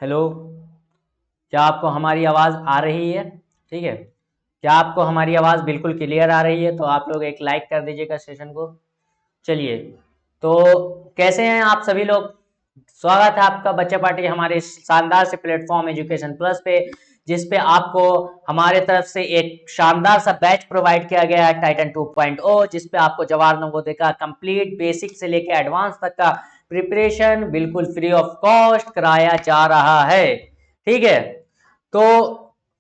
Hello, क्या आपको हमारी आवाज़ आ रही है? ठीक है। क्या आपको हमारी आवाज़ बिल्कुल क्लियर आ रही है? तो आप लोग एक लाइक कर दीजिएगा सेशन को। चलिए, तो कैसे हैं आप सभी लोग? स्वागत है आपका बच्चा पार्टी हमारे इस शानदार से प्लेटफॉर्म एजुकेशन प्लस पे, जिस पे आपको हमारे तरफ से एक शानदार सा बैच प्रोवाइड किया गया है टाइटन 2.0, जिस पे आपको जवाहर नवोदय का कंप्लीट बेसिक से लेकर एडवांस तक का प्रिपरेशन बिल्कुल फ्री ऑफ कॉस्ट कराया जा रहा है। ठीक है। तो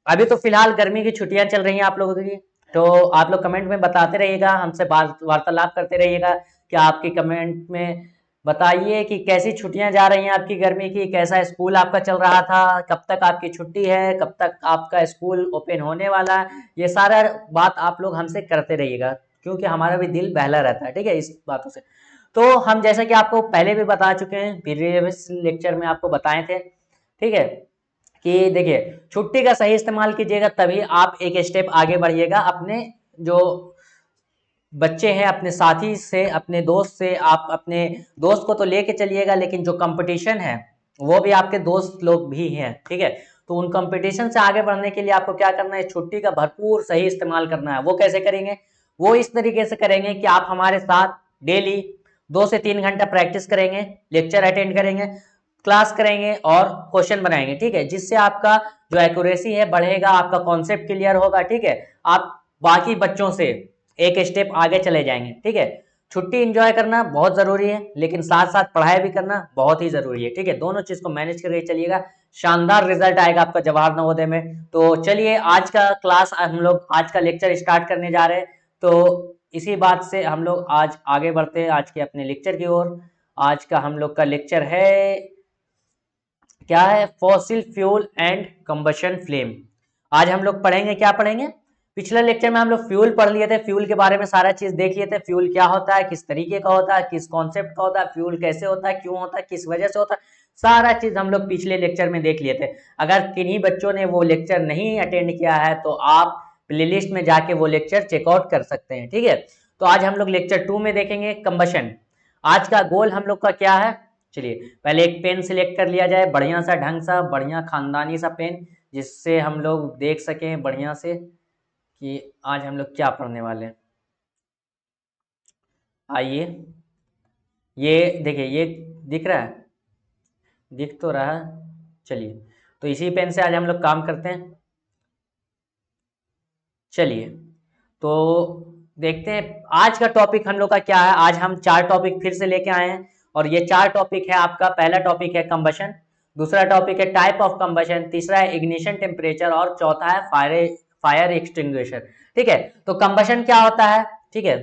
अभी तो फिलहाल गर्मी की छुट्टियां चल रही हैं आप लोगों की, तो आप लोग कमेंट में बताते रहिएगा, हमसे वार्तालाप करते रहिएगा कि आपकी कमेंट में बताइए कि कैसी छुट्टियां जा रही हैं आपकी गर्मी की, कैसा स्कूल आपका चल रहा था, कब तक आपकी छुट्टी है, कब तक आपका स्कूल ओपन होने वाला है। ये सारा बात आप लोग हमसे करते रहिएगा, क्योंकि हमारा भी दिल बहला रहता है, ठीक है, इस बातों से। तो हम जैसा कि आपको पहले भी बता चुके हैं, प्रीवियस लेक्चर में आपको बताए थे, ठीक है, कि देखिए छुट्टी का सही इस्तेमाल कीजिएगा, तभी आप एक स्टेप आगे बढ़िएगा। अपने जो बच्चे हैं, अपने साथी से, अपने दोस्त से, आप अपने दोस्त को तो लेके चलिएगा, लेकिन जो कंपटीशन है वो भी आपके दोस्त लोग भी हैं, ठीक है। तो उन कंपटीशन से आगे बढ़ने के लिए आपको क्या करना है, छुट्टी का भरपूर सही इस्तेमाल करना है। वो कैसे करेंगे? वो इस तरीके से करेंगे कि आप हमारे साथ डेली 2 से 3 घंटा प्रैक्टिस करेंगे, लेक्चर अटेंड करेंगे, क्लास करेंगे और क्वेश्चन बनाएंगे, ठीक है, जिससे आपका जो एक्यूरेसी है बढ़ेगा, आपका कॉन्सेप्ट क्लियर होगा, ठीक है। आप बाकी बच्चों से एक स्टेप आगे चले जाएंगे, ठीक है। छुट्टी एंजॉय करना बहुत जरूरी है, लेकिन साथ साथ पढ़ाई भी करना बहुत ही जरूरी है, ठीक है। दोनों चीज को मैनेज करके चलिएगा, शानदार रिजल्ट आएगा आपका जवाहर नवोदय में। तो चलिए, आज का क्लास हम लोग आज का लेक्चर स्टार्ट करने जा रहे हैं। तो इसी बात से हम लोग आज आगे बढ़ते हैं आज के अपने लेक्चर की ओर। आज का हम लोग का लेक्चर है, क्या है, fossil fuel and combustion flame. आज हम लोग पढ़ेंगे, क्या पढ़ेंगे? पिछले लेक्चर में हम लोग फ्यूल पढ़ लिए थे, फ्यूल के बारे में सारा चीज देख लिए थे, फ्यूल क्या होता है, किस तरीके का होता है, किस कॉन्सेप्ट का होता है, फ्यूल कैसे होता है, क्यों होता है, किस वजह से होता है, सारा चीज हम लोग पिछले लेक्चर में देख लिए थे। अगर किन्हीं बच्चों ने वो लेक्चर नहीं अटेंड किया है तो आप प्लेलिस्ट में जाके वो लेक्चर चेकआउट कर सकते हैं, ठीक है। तो आज हम लोग लेक्चर 2 में देखेंगे कंबशन। आज का गोल हम लोग का क्या है? चलिए, पहले एक पेन सिलेक्ट कर लिया जाए, बढ़िया सा, ढंग सा, बढ़िया खानदानी सा पेन, जिससे हम लोग देख सकें बढ़िया से कि आज हम लोग क्या पढ़ने वाले हैं। आइए, ये देखिए, ये दिख रहा है, दिख तो रहा है। चलिए, तो इसी पेन से आज हम लोग काम करते हैं। चलिए, तो देखते हैं आज का टॉपिक हम लोग का क्या है। आज हम 4 टॉपिक फिर से लेके आए हैं, और ये 4 टॉपिक है आपका। पहला टॉपिक है कंबशन, दूसरा टॉपिक है टाइप ऑफ कंबशन, तीसरा है इग्निशन टेम्परेचर, और चौथा है फायर एक्सटिंग्विशर, ठीक है। तो कंबशन क्या होता है? ठीक है,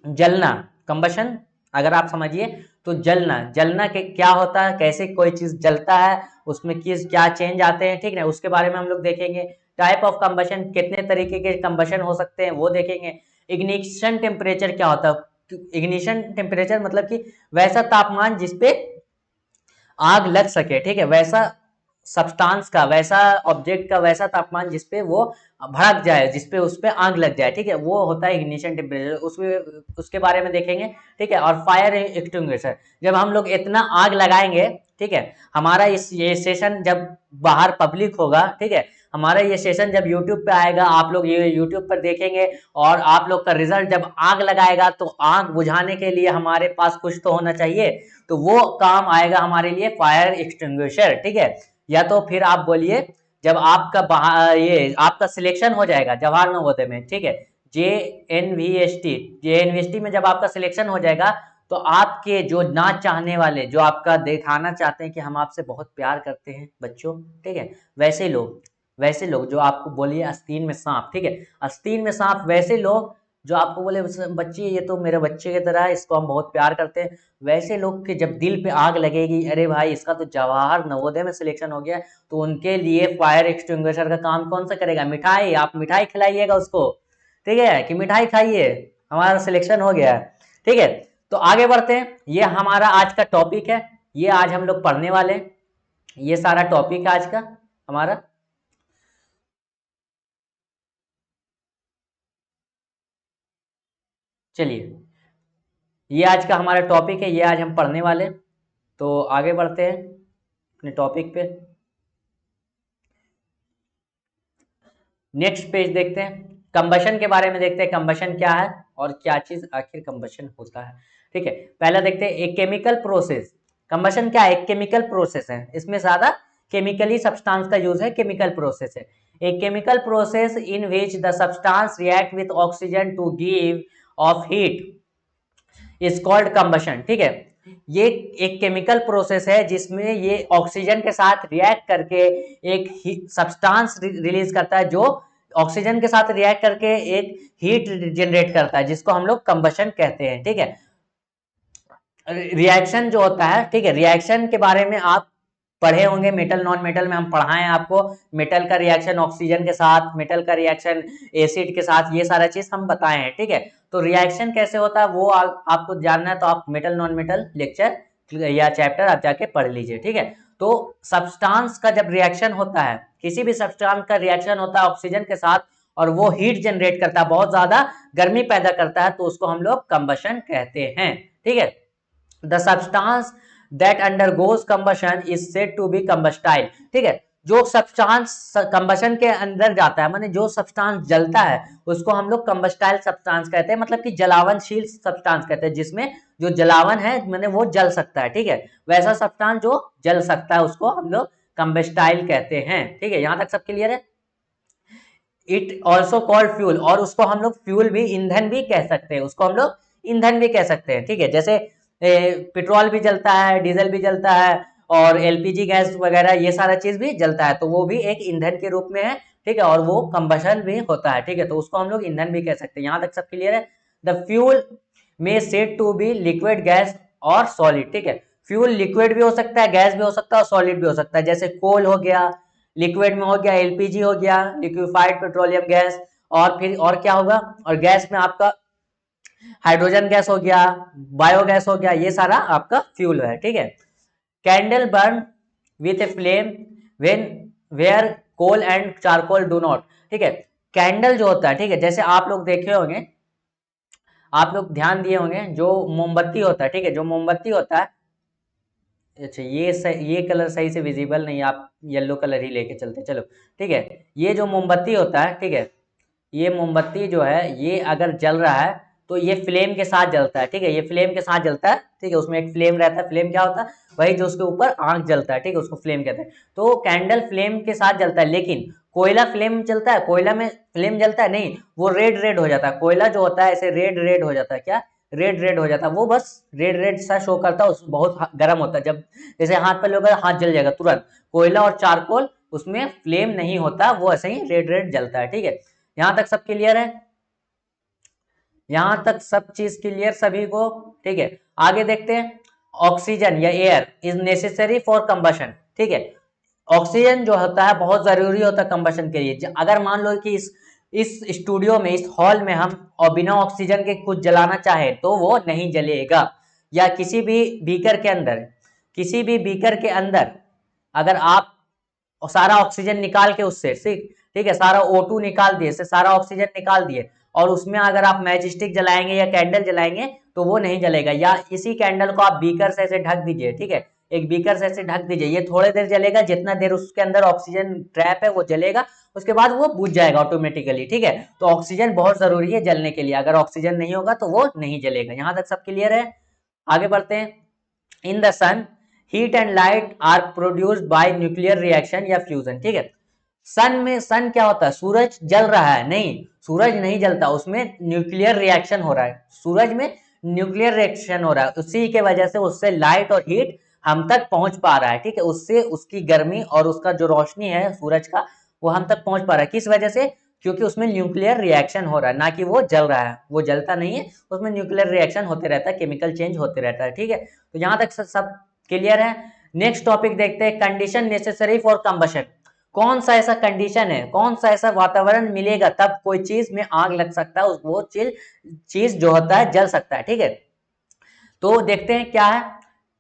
जलना। कंबशन अगर आप समझिए तो जलना, जलना के क्या होता है, कैसे कोई चीज जलता है, उसमें किस क्या चेंज आते हैं, ठीक है, उसके बारे में हम लोग देखेंगे। टाइप ऑफ कंबशन, कितने तरीके के कंबशन हो सकते हैं वो देखेंगे। इग्निशन टेम्परेचर क्या होता है? इग्निशन टेम्परेचर मतलब कि वैसा तापमान जिसपे आग लग सके, ठीक है, वैसा सब्सटेंस का, वैसा ऑब्जेक्ट का वैसा तापमान जिसपे वो भड़क जाए, जिसपे उस पे आग लग जाए, ठीक है, वो होता है इग्निशन टेम्परेचर। उसमें उसके बारे में देखेंगे, ठीक है। और फायर एक्सटिंग्विशर, जब हम लोग इतना आग लगाएंगे, ठीक है, हमारा ये सेशन जब बाहर पब्लिक होगा, ठीक है, हमारा ये सेशन जब यूट्यूब पे आएगा, आप लोग ये यूट्यूब पर देखेंगे, और आप लोग का रिजल्ट जब आग लगाएगा, तो आग बुझाने के लिए हमारे पास कुछ तो होना चाहिए, तो वो काम आएगा हमारे लिए फायर एक्सटिंग्विशर, ठीक है। या तो फिर आप बोलिए, जब आपका ये आपका सिलेक्शन हो जाएगा जवाहर नवोदय में, ठीक है, J N V S T में जब आपका सिलेक्शन हो जाएगा, तो आपके जो ना चाहने वाले, जो आपका दिखाना चाहते हैं कि हम आपसे बहुत प्यार करते हैं बच्चों, ठीक है, वैसे लोग जो आपको बोलिए आस्तीन में सांप, ठीक है, आस्तीन में सांप, वैसे लोग जो आपको बोले बच्ची ये तो मेरे बच्चे की तरह है, इसको हम बहुत प्यार करते हैं, वैसे लोग के जब दिल पे आग लगेगी, अरे भाई इसका तो जवाहर नवोदय में सिलेक्शन हो गया, तो उनके लिए फायर एक्सटिंग्विशर का काम कौन सा करेगा? मिठाई। आप मिठाई खिलाइएगा उसको, ठीक है, कि मिठाई खाइए, हमारा सिलेक्शन हो गया है, ठीक है। तो आगे बढ़ते हैं, ये हमारा आज का टॉपिक है, ये आज हम लोग पढ़ने वाले हैं, ये सारा टॉपिक है आज का हमारा। चलिए, ये आज का हमारा टॉपिक है, ये आज हम पढ़ने वाले हैं। तो आगे बढ़ते हैं। अपने टॉपिक पे। नेक्स्ट पेज देखते हैं, कंबशन के बारे में देखते हैं, कंबशन क्या है और क्या चीज आखिर कंबशन होता है। ठीक है, पहला देखते हैं एक केमिकल प्रोसेस। कंबशन क्या है? एक केमिकल प्रोसेस है, इसमें ज्यादा केमिकली सब्सटेंस का यूज है, केमिकल प्रोसेस है। एक chemical process in which the substance react with oxygen to give off heat is called combustion. ठीक है, ये एक केमिकल प्रोसेस है जिसमें ये ऑक्सीजन के साथ रिएक्ट करके एक सब्सटेंस रिलीज करता है, जो ऑक्सीजन के साथ रिएक्ट करके एक हीट जनरेट करता है, जिसको हम लोग कंबशन कहते हैं। ठीक है, रिएक्शन जो होता है, ठीक है, रिएक्शन के बारे में आप पढ़े होंगे, मेटल नॉन मेटल में हम पढ़ाएं आपको, मेटल का रिएक्शन ऑक्सीजन के साथ, मेटल का रिएक्शन एसिड के साथ, ये सारा चीज हम बताए हैं। ठीक है, तो रिएक्शन कैसे होता है वो आपको जानना है तो आप मेटल नॉन मेटल लेक्चर या चैप्टर आप जाके पढ़ लीजिए। ठीक है, तो सब्सटेंस का जब रिएक्शन होता है, किसी भी सब्सटेंस का रिएक्शन होता है ऑक्सीजन के साथ और वो हीट जनरेट करता है, बहुत ज्यादा गर्मी पैदा करता है, तो उसको हम लोग कंबशन कहते हैं। ठीक है, the substance that undergoes combustion is said to be combustible. ठीक है, जो सब्सटेंस कंबशन के अंदर जाता है, माने जो सब्सटेंस जलता है, उसको हम लोग कंबस्टाइल सब्सटेंस कहते हैं, मतलब कि जलावनशील सब्सटेंस कहते हैं, जिसमें जो जलावन है माने वो जल सकता है। ठीक है, वैसा सब्सटेंस जो जल सकता है उसको हम लोग कंबस्टाइल कहते हैं। ठीक है, यहां तक सब क्लियर है। इट ऑल्सो कॉल्ड फ्यूल, और उसको हम लोग फ्यूल भी, ईंधन भी कह सकते हैं, उसको हम लोग ईंधन भी कह सकते हैं। ठीक है, जैसे पेट्रोल भी जलता है, डीजल भी जलता है और एलपीजी गैस वगैरह ये सारा चीज भी जलता है, तो वो भी एक ईंधन के रूप में है। ठीक है, और वो कंबशन भी होता है। ठीक है, तो उसको हम लोग ईंधन भी कह सकते हैं। यहां तक सब क्लियर है। The fuel may said to be liquid gas और सॉलिड। ठीक है, फ्यूल लिक्विड भी हो सकता है, गैस भी हो सकता है और सॉलिड भी हो सकता है। जैसे कोल हो गया, लिक्विड में हो गया, एलपीजी हो गया, लिक्विफाइड पेट्रोलियम गैस, और फिर और क्या होगा, और गैस में आपका हाइड्रोजन गैस हो गया, बायोगैस हो गया, ये सारा आपका फ्यूल है। ठीक है, candle burn with a flame when were coal and charcoal do not. ठीक है, कैंडल जो होता है, ठीक है, जैसे आप लोग देखे होंगे, आप लोग ध्यान दिए होंगे, जो मोमबत्ती होता है, ठीक है, जो मोमबत्ती होता है, अच्छा ये कलर सही से विजिबल नहीं, आप येलो कलर ही लेके चलते चलो। ठीक है, ये जो मोमबत्ती होता है, ठीक है, ये मोमबत्ती जो है ये अगर जल रहा है तो ये फ्लेम के साथ जलता है। ठीक है, ये फ्लेम के साथ जलता है। ठीक है, उसमें एक फ्लेम रहता है, फ्लेम क्या होता है, वही जो उसके ऊपर आंख जलता है। ठीक है, उसको फ्लेम कहते हैं। तो कैंडल फ्लेम के साथ जलता है, लेकिन कोयला फ्लेम चलता है, कोयला में फ्लेम जलता है नहीं, वो रेड रेड हो जाता है। कोयला जो होता है ऐसे रेड रेड हो जाता है, क्या रेड रेड हो जाता है, वो बस रेड रेड सा शो करता है, बहुत गर्म होता है। जब जैसे हाथ पे लोगे हाथ जल जाएगा तुरंत। कोयला और चारकोल उसमें फ्लेम नहीं होता, वो ऐसे ही रेड रेड जलता है। ठीक है, यहां तक सब क्लियर है, यहां तक सब चीज क्लियर सभी को। ठीक है, आगे देखते हैं, ऑक्सीजन या air is necessary for combustion. ठीक है, ऑक्सीजन जो होता है बहुत जरूरी होता है कंबशन के लिए। अगर मान लो कि इस स्टूडियो में, इस हॉल में हम और बिना ऑक्सीजन के कुछ जलाना चाहे तो वो नहीं जलेगा। या किसी भी बीकर के अंदर, किसी भी बीकर के अंदर अगर आप सारा ऑक्सीजन निकाल के उससे, ठीक है, सारा O2 निकाल दिए, सारा ऑक्सीजन निकाल दिए, और उसमें अगर आप मैच स्टिक जलाएंगे या कैंडल जलाएंगे तो वो नहीं जलेगा। या इसी कैंडल को आप बीकर से ऐसे ढक दीजिए, ठीक है, एक बीकर से ऐसे ढक दीजिए, ये थोड़ी देर जलेगा, जितना देर उसके अंदर ऑक्सीजन ट्रैप है वो जलेगा, उसके बाद वो बुझ जाएगा ऑटोमेटिकली। ठीक है, तो ऑक्सीजन बहुत जरूरी है जलने के लिए, अगर ऑक्सीजन नहीं होगा तो वो नहीं जलेगा। यहां तक सब क्लियर है, आगे बढ़ते हैं। In the sun heat and light are produced by nuclear reaction या फ्यूजन। ठीक है, सन में, सन क्या होता है, सूरज जल रहा है, नहीं, सूरज नहीं जलता, उसमें न्यूक्लियर रिएक्शन हो रहा है, सूरज में न्यूक्लियर रिएक्शन हो रहा है, उसी के वजह से उससे लाइट और हीट हम तक पहुंच पा रहा है। ठीक है, उससे उसकी गर्मी और उसका जो रोशनी है सूरज का वो हम तक पहुंच पा रहा है। किस वजह से? क्योंकि उसमें न्यूक्लियर रिएक्शन हो रहा है, ना कि वो जल रहा है, वो जलता नहीं है, उसमें न्यूक्लियर रिएक्शन होते रहता है, केमिकल चेंज होते रहता है। ठीक है, तो यहां तक सब क्लियर है। नेक्स्ट टॉपिक देखते हैं, कंडीशन नेसेसरी फॉर कंबशन। कौन सा ऐसा कंडीशन है, कौन सा ऐसा वातावरण मिलेगा तब कोई चीज में आग लग सकता है, वो चीज जो होता है जल सकता है। ठीक है, तो देखते हैं क्या है।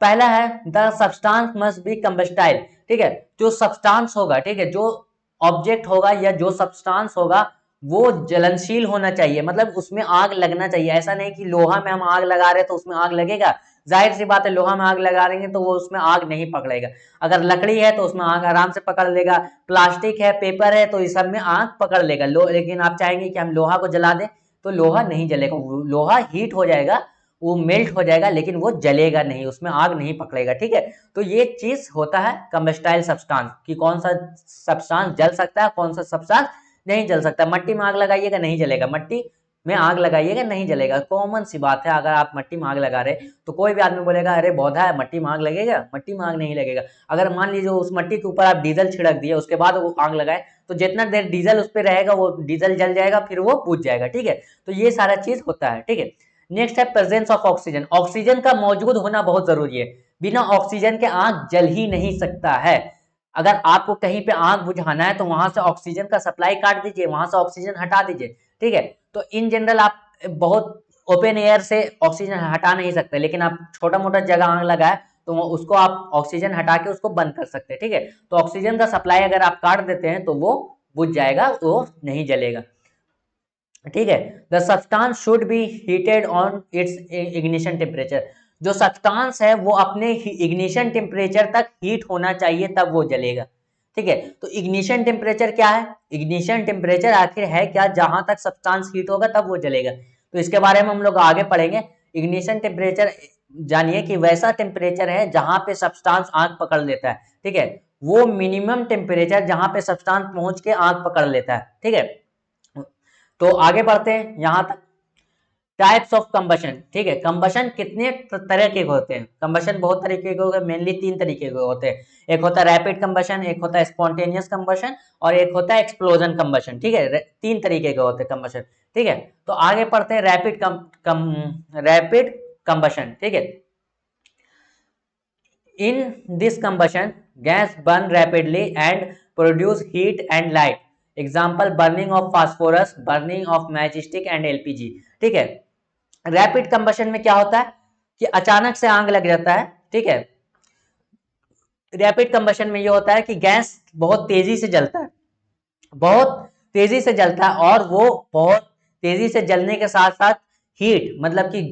पहला है the substance must be combustible. ठीक है, जो सब्सटेंस होगा, ठीक है, जो ऑब्जेक्ट होगा या जो सब्सटेंस होगा वो जलनशील होना चाहिए, मतलब उसमें आग लगना चाहिए। ऐसा नहीं कि लोहा में हम आग लगा रहे तो उसमें आग लगेगा, जाहिर सी बात है लोहा में आग लगा देंगे तो वो उसमें आग नहीं पकड़ेगा। अगर लकड़ी है तो उसमें आग आराम से पकड़ लेगा, प्लास्टिक है, पेपर है, तो इस सब में आग पकड़ लेगा। लेकिन आप चाहेंगे कि हम लोहा को जला दें तो लोहा नहीं जलेगा, लोहा हीट हो जाएगा, वो मेल्ट हो जाएगा, लेकिन वो जलेगा नहीं, उसमें आग नहीं पकड़ेगा। ठीक है, तो ये चीज होता है कंबस्टाइल सब्सटेंस कि कौन सा सब्सटेंस जल सकता है, कौन सा सब्सटेंस नहीं जल सकता। मट्टी में आग लगाइएगा नहीं जलेगा, मट्टी में आग लगाइएगा नहीं जलेगा, कॉमन सी बात है। अगर आप मट्टी में आग लगा रहे तो कोई भी आदमी बोलेगा अरे पौधा है मट्टी में आग लगेगा, मट्टी में आग नहीं लगेगा। अगर मान लीजिए उस मट्टी के ऊपर आप डीजल छिड़क दिए उसके बाद वो आग लगाए तो जितना देर डीजल उस पर रहेगा वो डीजल जल जाएगा, फिर वो बुझ जाएगा। ठीक है, तो ये सारा चीज होता है। ठीक है, नेक्स्ट है प्रेजेंस ऑफ ऑक्सीजन। ऑक्सीजन का मौजूद होना बहुत जरूरी है, बिना ऑक्सीजन के आग जल ही नहीं सकता है। अगर आपको कहीं पे आग बुझाना है तो वहां से ऑक्सीजन का सप्लाई काट दीजिए, वहां से ऑक्सीजन हटा दीजिए। ठीक है, तो इन जनरल आप बहुत ओपन एयर से ऑक्सीजन हटा नहीं सकते, लेकिन आप छोटा मोटा जगह आग लगाए तो उसको आप ऑक्सीजन हटा के उसको बंद कर सकते हैं। ठीक है, तो ऑक्सीजन का सप्लाई अगर आप काट देते हैं तो वो बुझ जाएगा, वो नहीं जलेगा। ठीक है, the substance should be heated on it's ignition temperature. जो सब्सटेंस है वो अपने इग्निशन टेम्परेचर तक हीट होना चाहिए तब वो जलेगा। ठीक है, तो इग्निशन टेम्परेचर क्या है, इग्निशन टेम्परेचर आखिर है क्या, जहां तक सब्सटेंस हीट होगा तब वो जलेगा। तो इसके बारे में हम लोग आगे पढ़ेंगे। इग्निशन टेम्परेचर जानिए कि वैसा टेम्परेचर है जहां पे सब्सटेंस आग पकड़ लेता है। ठीक है, वो मिनिमम टेम्परेचर जहां पे सब्सटेंस पहुंच के आग पकड़ लेता है। ठीक है, तो आगे बढ़ते हैं यहां तक। Types of combustion. ठीक है, कंबशन कितने तरह के होते हैं, कंबशन बहुत तरीके के होते हैं, मेनली 3 तरीके के होते हैं। एक होता है रैपिड कंबशन, एक होता है स्पॉन्टेनियस कंबशन और एक होता है एक्सप्लोजन कंबशन। ठीक है, 3 तरीके के होते हैं कंबशन। ठीक है, तो आगे पढ़ते हैं रैपिड कंबशन। ठीक है, in this combustion gas burn rapidly and produce heat and light. Example burning of phosphorus, burning of matchstick and LPG. ठीक है, रैपिड कंबशन में क्या होता है कि अचानक से आग लग जाता है। ठीक है, रैपिड कंबशन में ये होता है कि गैस बहुत तेजी से जलता है, बहुत तेजी से जलता है, और वो बहुत तेजी से जलने के साथ साथ हीट मतलब कि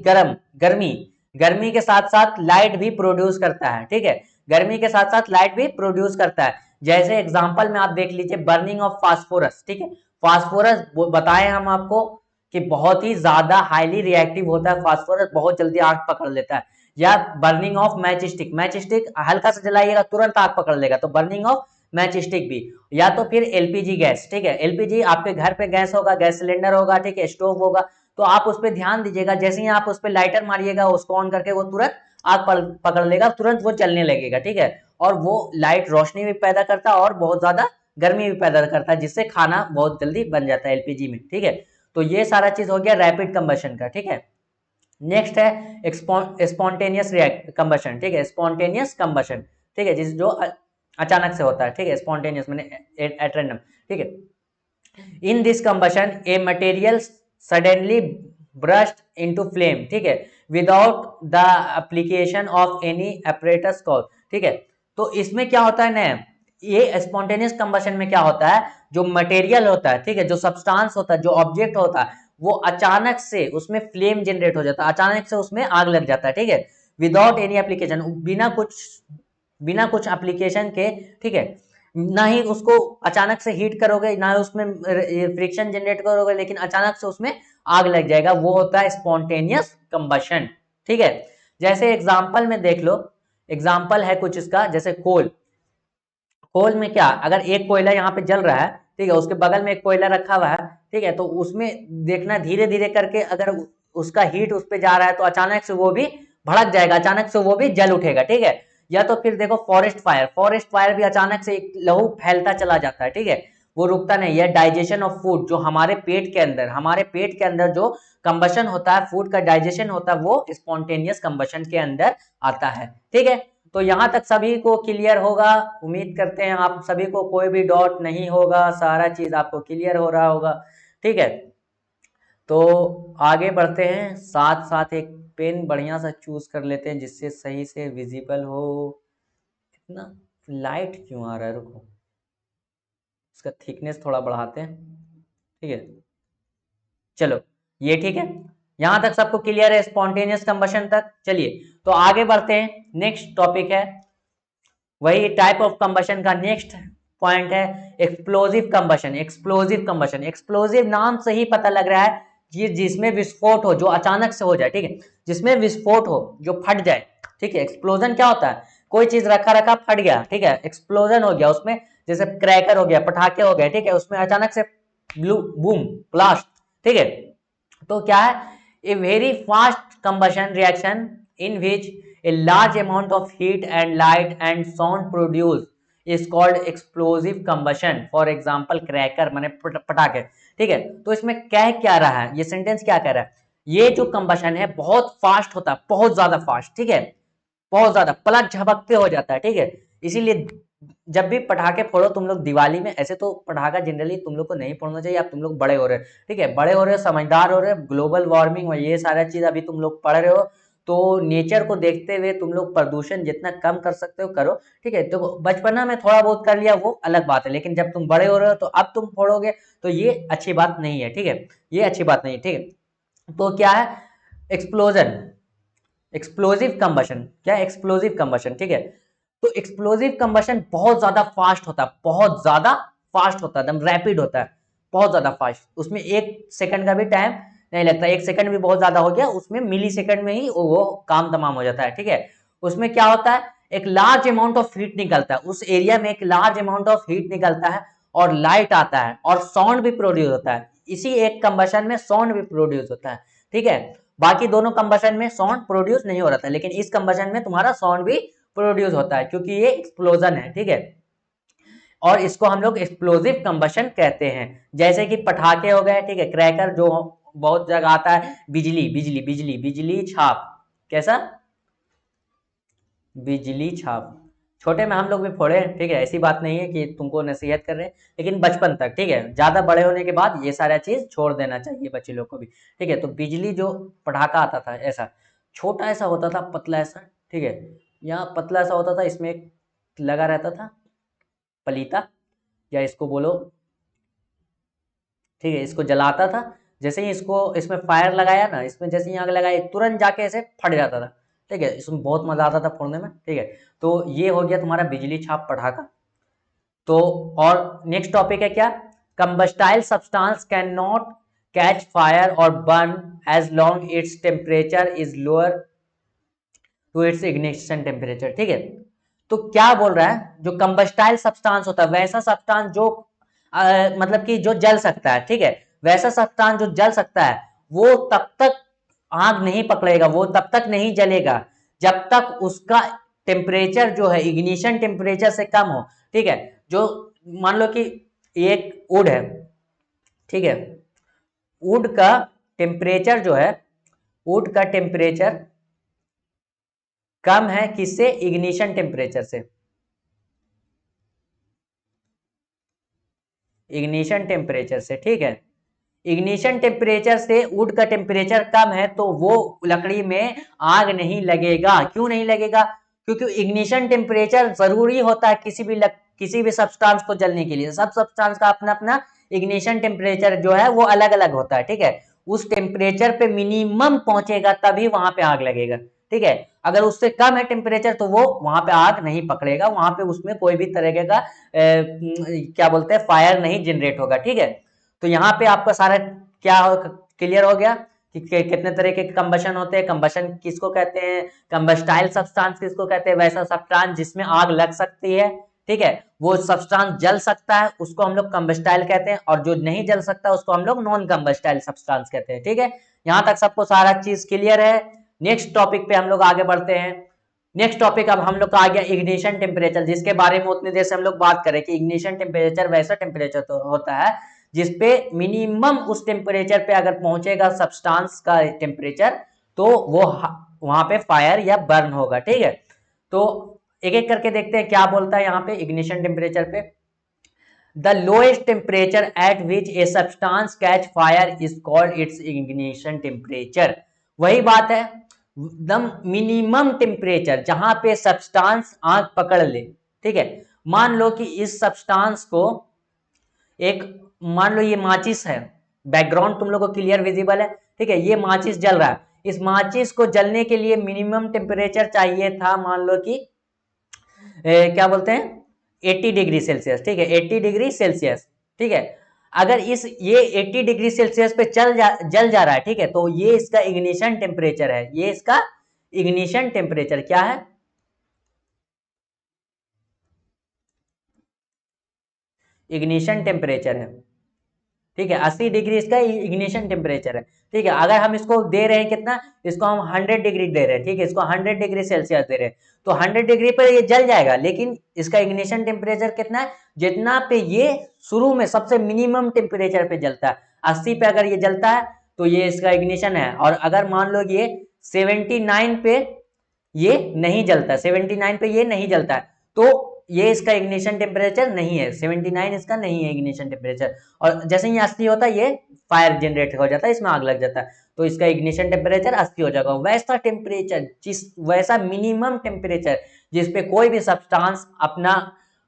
गर्मी गर्मी के साथ साथ लाइट भी प्रोड्यूस करता है। ठीक है, गर्मी के साथ साथ लाइट भी प्रोड्यूस करता है। जैसे एग्जांपल में आप देख लीजिए बर्निंग ऑफ फास्फोरस। ठीक है, फास्फोरस बताएं हम आपको कि बहुत ही ज्यादा हाईली रिएक्टिव होता है, फास्फोरस बहुत जल्दी आग पकड़ लेता है। या बर्निंग ऑफ मैचस्टिक, मैचस्टिक हल्का सा जलाइएगा तुरंत आग पकड़ लेगा, तो बर्निंग ऑफ मैचस्टिक भी। या तो फिर एलपीजी गैस। ठीक है, एलपीजी आपके घर पे गैस होगा, गैस सिलेंडर होगा, ठीक है, स्टोव होगा, तो आप उस पर ध्यान दीजिएगा, जैसे ही आप उस पर लाइटर मारिएगा उसको ऑन करके वो तुरंत आग पकड़ लेगा, तुरंत वो चलने लगेगा। ठीक है, और वो लाइट रोशनी भी पैदा करता है और बहुत ज्यादा गर्मी भी पैदा करता है, जिससे खाना बहुत जल्दी बन जाता है एलपीजी में। ठीक है, तो ये सारा चीज हो गया रैपिड कंबशन का। ठीक है, नेक्स्ट है स्पॉन्टेनियस कंबशन। ठीक है, स्पॉन्टेनियस कंबशन। ठीक है, जिस जो अचानक से होता है। ठीक है, स्पॉन्टेनियस मैंने एट रैंडम। ठीक है, in this combustion a material suddenly burst into flame. ठीक है, without the application of any apparatus cause. ठीक है, तो इसमें क्या होता है ना, ये स्पॉन्टेनियस कंबशन में क्या होता है, जो मटेरियल होता है, ठीक है, जो सब्सटेंस होता है, जो ऑब्जेक्ट होता है, वो अचानक से उसमें फ्लेम जनरेट हो जाता है, अचानक से उसमें आग लग जाता है। ठीक है, विदाउट एनी एप्लीकेशन, बिना कुछ एप्लीकेशन के। ठीक है, ना ही उसको अचानक से हीट करोगे, ना ही उसमें फ्रिक्शन जनरेट करोगे, लेकिन अचानक से उसमें आग लग जाएगा, वो होता है स्पॉन्टेनियस कंबशन। ठीक है, जैसे एग्जांपल में देख लो, एग्जांपल है कुछ इसका, जैसे कोल। कोल में क्या, अगर एक कोयला यहाँ पे जल रहा है, ठीक है, उसके बगल में एक कोयला रखा हुआ है, ठीक है, तो उसमें देखना धीरे धीरे करके अगर उसका हीट उस पे जा रहा है तो अचानक से वो भी भड़क जाएगा, अचानक से वो भी जल उठेगा। ठीक है, या तो फिर देखो फॉरेस्ट फायर, फॉरेस्ट फायर भी अचानक से एक लहू फैलता चला जाता है। ठीक है, वो रुकता नहीं है। डाइजेशन ऑफ फूड, जो हमारे पेट के अंदर जो कंबशन होता है, फूड का डाइजेशन होता है, वो स्पॉन्टेनियस कंबशन के अंदर आता है। ठीक है, तो यहां तक सभी को क्लियर होगा, उम्मीद करते हैं आप सभी को कोई भी डाउट नहीं होगा, सारा चीज आपको क्लियर हो रहा होगा। ठीक है, तो आगे बढ़ते हैं, साथ साथ एक पेन बढ़िया सा चूज कर लेते हैं जिससे सही से विजिबल हो। इतना लाइट क्यों आ रहा है, रुको इसका थिकनेस थोड़ा बढ़ाते हैं। ठीक है, चलो ये ठीक है। यहां तक सबको क्लियर है स्पॉन्टेनियस कंबशन तक? चलिए तो आगे बढ़ते हैं, नेक्स्ट टॉपिक है वही टाइप ऑफ कंबशन का नेक्स्ट पॉइंट है explosive combustion. Explosive combustion, explosive नाम से ही पता लग रहा है कि जिसमें विस्फोट हो, जो अचानक से हो जाए, ठीक है, जिसमें विस्फोट हो, जो फट जाए, ठीक है। एक्सप्लोजन क्या होता है? कोई चीज रखा रखा फट गया, ठीक है, एक्सप्लोजन हो गया उसमें, जैसे क्रैकर हो गया, पटाखे हो गए, ठीक है, उसमें अचानक से बूम ब्लास्ट, ठीक है। तो क्या है, a very fast combustion reaction in which a large amount of heat and light and sound produced is called explosive combustion. For example cracker माने पटाखे, ठीक है। तो इसमें कह क्या रहा है, ये सेंटेंस क्या कह रहा है, ये जो कंबशन है बहुत फास्ट होता है, बहुत ज्यादा फास्ट, ठीक है, बहुत ज्यादा पलक झपकते हो जाता है, ठीक है। इसीलिए जब भी पटाखे फोड़ो तुम लोग दिवाली में, ऐसे तो पटाखा जनरली तुम लोग को नहीं फोड़ना चाहिए, अब तुम लोग बड़े हो रहे हो, ठीक है, बड़े हो रहे हो, समझदार हो रहे हो, ग्लोबल वार्मिंग और ये सारा चीज अभी तुम लोग पढ़ रहे हो, तो नेचर को देखते हुए तुम लोग प्रदूषण जितना कम कर सकते हो करो, ठीक है। तो बचपना में थोड़ा बहुत कर लिया वो अलग बात है, लेकिन जब तुम बड़े हो रहे हो तो अब तुम फोड़ोगे तो ये अच्छी बात नहीं है, ठीक है, ये अच्छी बात नहीं है, ठीक है। तो क्या है एक्सप्लोजन, एक्सप्लोजिव कंबशन, क्या एक्सप्लोजिव कंबशन, ठीक है। तो एक्सप्लोजिव कंबशन बहुत ज्यादा फास्ट होता है, बहुत ज्यादा फास्ट होता है, एकदम रैपिड होता है, बहुत ज्यादा फास्ट, उसमें 1 सेकंड का भी टाइम नहीं लगता, 1 सेकंड भी बहुत ज्यादा हो गया, उसमें मिली सेकंड में ही वो काम तमाम हो जाता है, ठीक है। उसमें क्या होता है, एक लार्ज अमाउंट ऑफ हीट निकलता है, उस एरिया में एक लार्ज अमाउंट ऑफ हीट निकलता है, और लाइट आता है, और साउंड भी प्रोड्यूस होता है, इसी एक कंबशन में साउंड भी प्रोड्यूस होता है, ठीक है। बाकी दोनों कंबशन में साउंड प्रोड्यूस नहीं हो रहा था, लेकिन इस कंबशन में तुम्हारा साउंड भी प्रोड्यूस होता है, क्योंकि ये एक्सप्लोजन है, ठीक है, और इसको हम लोग एक्सप्लोजिव कंबशन कहते हैं। जैसे कि पटाखे हो गए, ठीक है, क्रैकर जो बहुत जगह आता है, बिजली बिजली बिजली बिजली छाप, कैसा बिजली छाप, छोटे में हम लोग भी फोड़े, ठीक है, ऐसी बात नहीं है कि तुमको नसीहत कर रहे हैं, लेकिन बचपन तक, ठीक है, ज्यादा बड़े होने के बाद ये सारा चीज छोड़ देना चाहिए बच्चे लोग को भी, ठीक है। तो बिजली जो पटाखा आता था ऐसा छोटा ऐसा होता था, पतला ऐसा, ठीक है, यहाँ पतला ऐसा होता था, इसमें एक लगा रहता था पलीता, या इसको बोलो, ठीक है, इसको जलाता था, जैसे ही इसको इसमें फायर लगाया ना, इसमें जैसे ही आग लगाई तुरंत जाके ऐसे फट जाता था, ठीक है, इसमें बहुत मजा आता था फोड़ने में, ठीक है। तो ये हो गया तुम्हारा बिजली छाप पटाखा। तो और नेक्स्ट टॉपिक है क्या, combustible substance can not catch fire और burn as long its temperature is lower to its ignition temperature, ठीक है। तो क्या बोल रहा है, जो कंबस्टाइल सब्सटेंस होता है, वैसा सब्सटेंस जो मतलब कि जो जल सकता है, ठीक है, वैसा सब्सटेंस जो जल सकता है, वो तब तक आग नहीं पकड़ेगा, वो तब तक नहीं जलेगा जब तक उसका टेम्परेचर जो है इग्निशन टेम्परेचर से कम हो, ठीक है। जो मान लो कि एक वुड है, ठीक है, वुड का टेम्परेचर जो है, वुड का टेम्परेचर कम है किससे, इग्निशन टेम्परेचर से, इग्निशन टेम्परेचर से, ठीक है। इग्निशन टेम्परेचर से वुड का टेम्परेचर कम है तो वो लकड़ी में आग नहीं लगेगा। क्यों नहीं लगेगा, क्योंकि इग्निशन टेम्परेचर जरूरी होता है किसी भी सब्सटेंस को जलने के लिए, सब सब्सटेंस का अपना अपना इग्निशन टेम्परेचर जो है वो अलग अलग होता है, ठीक है। उस टेम्परेचर पे मिनिमम पहुंचेगा तभी वहां पे आग लगेगा, ठीक है। अगर उससे कम है टेम्परेचर तो वो वहां पे आग नहीं पकड़ेगा, वहां पे उसमें कोई भी तरह का क्या बोलते हैं फायर नहीं जनरेट होगा, ठीक है। तो यहाँ पे आपका सारा क्या क्लियर हो गया कि कितने तरह के कंबशन होते हैं, कंबशन किसको कहते हैं, कंबस्टाइल सब्सटेंस किसको कहते हैं, वैसा सब्सटेंस जिसमें आग लग सकती है, ठीक है, वो सब्सटेंस जल सकता है उसको हम लोग कंबस्टाइल कहते हैं, और जो नहीं जल सकता उसको हम लोग नॉन कंबस्टाइल सब्सटेंस कहते हैं, ठीक है। यहाँ तक सबको सारा चीज क्लियर है। नेक्स्ट टॉपिक पे हम लोग आगे बढ़ते हैं। नेक्स्ट टॉपिक अब हम लोग का आ गया इग्निशन टेम्परेचर, जिसके बारे में उतनी देर से हम लोग बात करें कि इग्निशन टेम्परेचर वैसा टेम्परेचर तो होता है जिसपे मिनिमम उस टेम्परेचर पे अगर पहुंचेगा सब्सटेंस का टेम्परेचर तो वो वहां पे फायर या बर्न होगा, ठीक है। तो एक एक करके देखते हैं क्या बोलता है यहाँ पे इग्निशन टेम्परेचर पे। The lowest temperature at which a substance catch fire is called its ignition temperature. वही बात है, द मिनिमम टेम्परेचर जहां पे सब्सटेंस आग पकड़ ले, ठीक है। मान लो कि इस सब्सटेंस को एक, मान लो ये माचिस है, बैकग्राउंड तुम लोग को क्लियर विजिबल है, ठीक है, ये माचिस जल रहा है, इस माचिस को जलने के लिए मिनिमम टेम्परेचर चाहिए था, मान लो कि क्या बोलते हैं 80 डिग्री सेल्सियस, ठीक है 80 डिग्री सेल्सियस, ठीक है। अगर ये 80 डिग्री सेल्सियस पे जल जा रहा है, ठीक है, तो ये इसका इग्निशन टेम्परेचर है, ये इसका इग्निशन टेम्परेचर क्या है, इग्निशन टेम्परेचर है, ठीक है 80 डिग्री इसका इग्निशन टेम्परेचर है, ठीक है। अगर हम इसको दे रहे हैं कितना, इसको हम 100 डिग्री दे रहे हैं, ठीक है, इसको 100 डिग्री सेल्सियस दे रहे हैं, तो 100 डिग्री पर ये जल जाएगा, लेकिन इसका इग्निशन टेम्परेचर कितना है, जितना पे ये शुरू में सबसे मिनिमम टेम्परेचर पे जलता है, 80 पे अगर ये जलता है तो ये इसका इग्निशन है, और अगर मान लो ये 79 पे ये नहीं जलता, 79 पे ये नहीं जलता है, तो ये इसका इग्निशन टेम्परेचर नहीं है, 79 इसका नहीं है इग्निशन टेम्परेचर, और जैसे ही 80 होता है ये फायर जनरेट हो जाता है, इसमें आग लग जाता है, तो इसका इग्निशन टेम्परेचर 80 हो जाएगा। वैसा टेम्परेचर वैसा मिनिमम टेम्परेचर जिसपे कोई भी सब्सटेंस अपना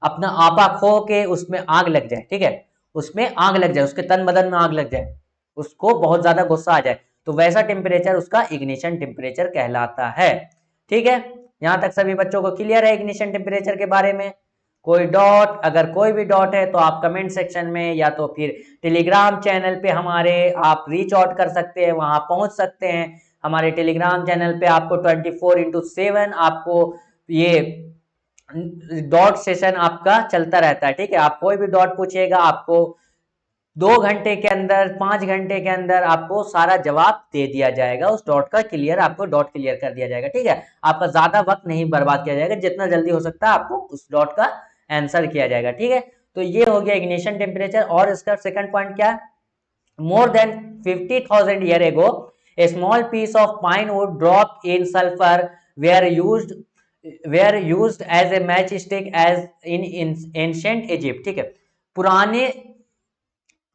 अपना आपा खो के उसमें आग लग जाए, ठीक है, उसमें आग लग जाए, उसके तन बदन में आग लग जाए, उसको बहुत ज्यादा गुस्सा आ जाए, तो वैसा टेम्परेचर उसका इग्निशन टेम्परेचर कहलाता है, ठीक है। यहां तक सभी बच्चों को क्लियर है इग्निशन टेम्परेचर के बारे में? कोई डॉट, अगर कोई भी डॉट है तो आप कमेंट सेक्शन में या तो फिर टेलीग्राम चैनल पे हमारे आप रीच आउट कर सकते हैं, वहां पहुंच सकते हैं। हमारे टेलीग्राम चैनल पे आपको 24/7 आपको ये डॉट सेशन आपका चलता रहता है, ठीक है। आप कोई भी डॉट पूछिएगा, आपको 2 घंटे के अंदर 5 घंटे के अंदर आपको सारा जवाब दे दिया जाएगा, उस डॉट का क्लियर, आपको डॉट क्लियर कर दिया जाएगा, ठीक है। आपका ज्यादा वक्त नहीं बर्बाद किया जाएगा, जितना जल्दी हो सकता है आपको उस डॉट का आंसर किया जाएगा, ठीक है। तो ये हो गया इग्निशन टेम्परेचर। और इसका सेकंड पॉइंट क्या है, more than 50,000 year ago a small piece of pine wood drop in sulphur were used as a match stick as in ancient Egypt, ठीक है, पुराने,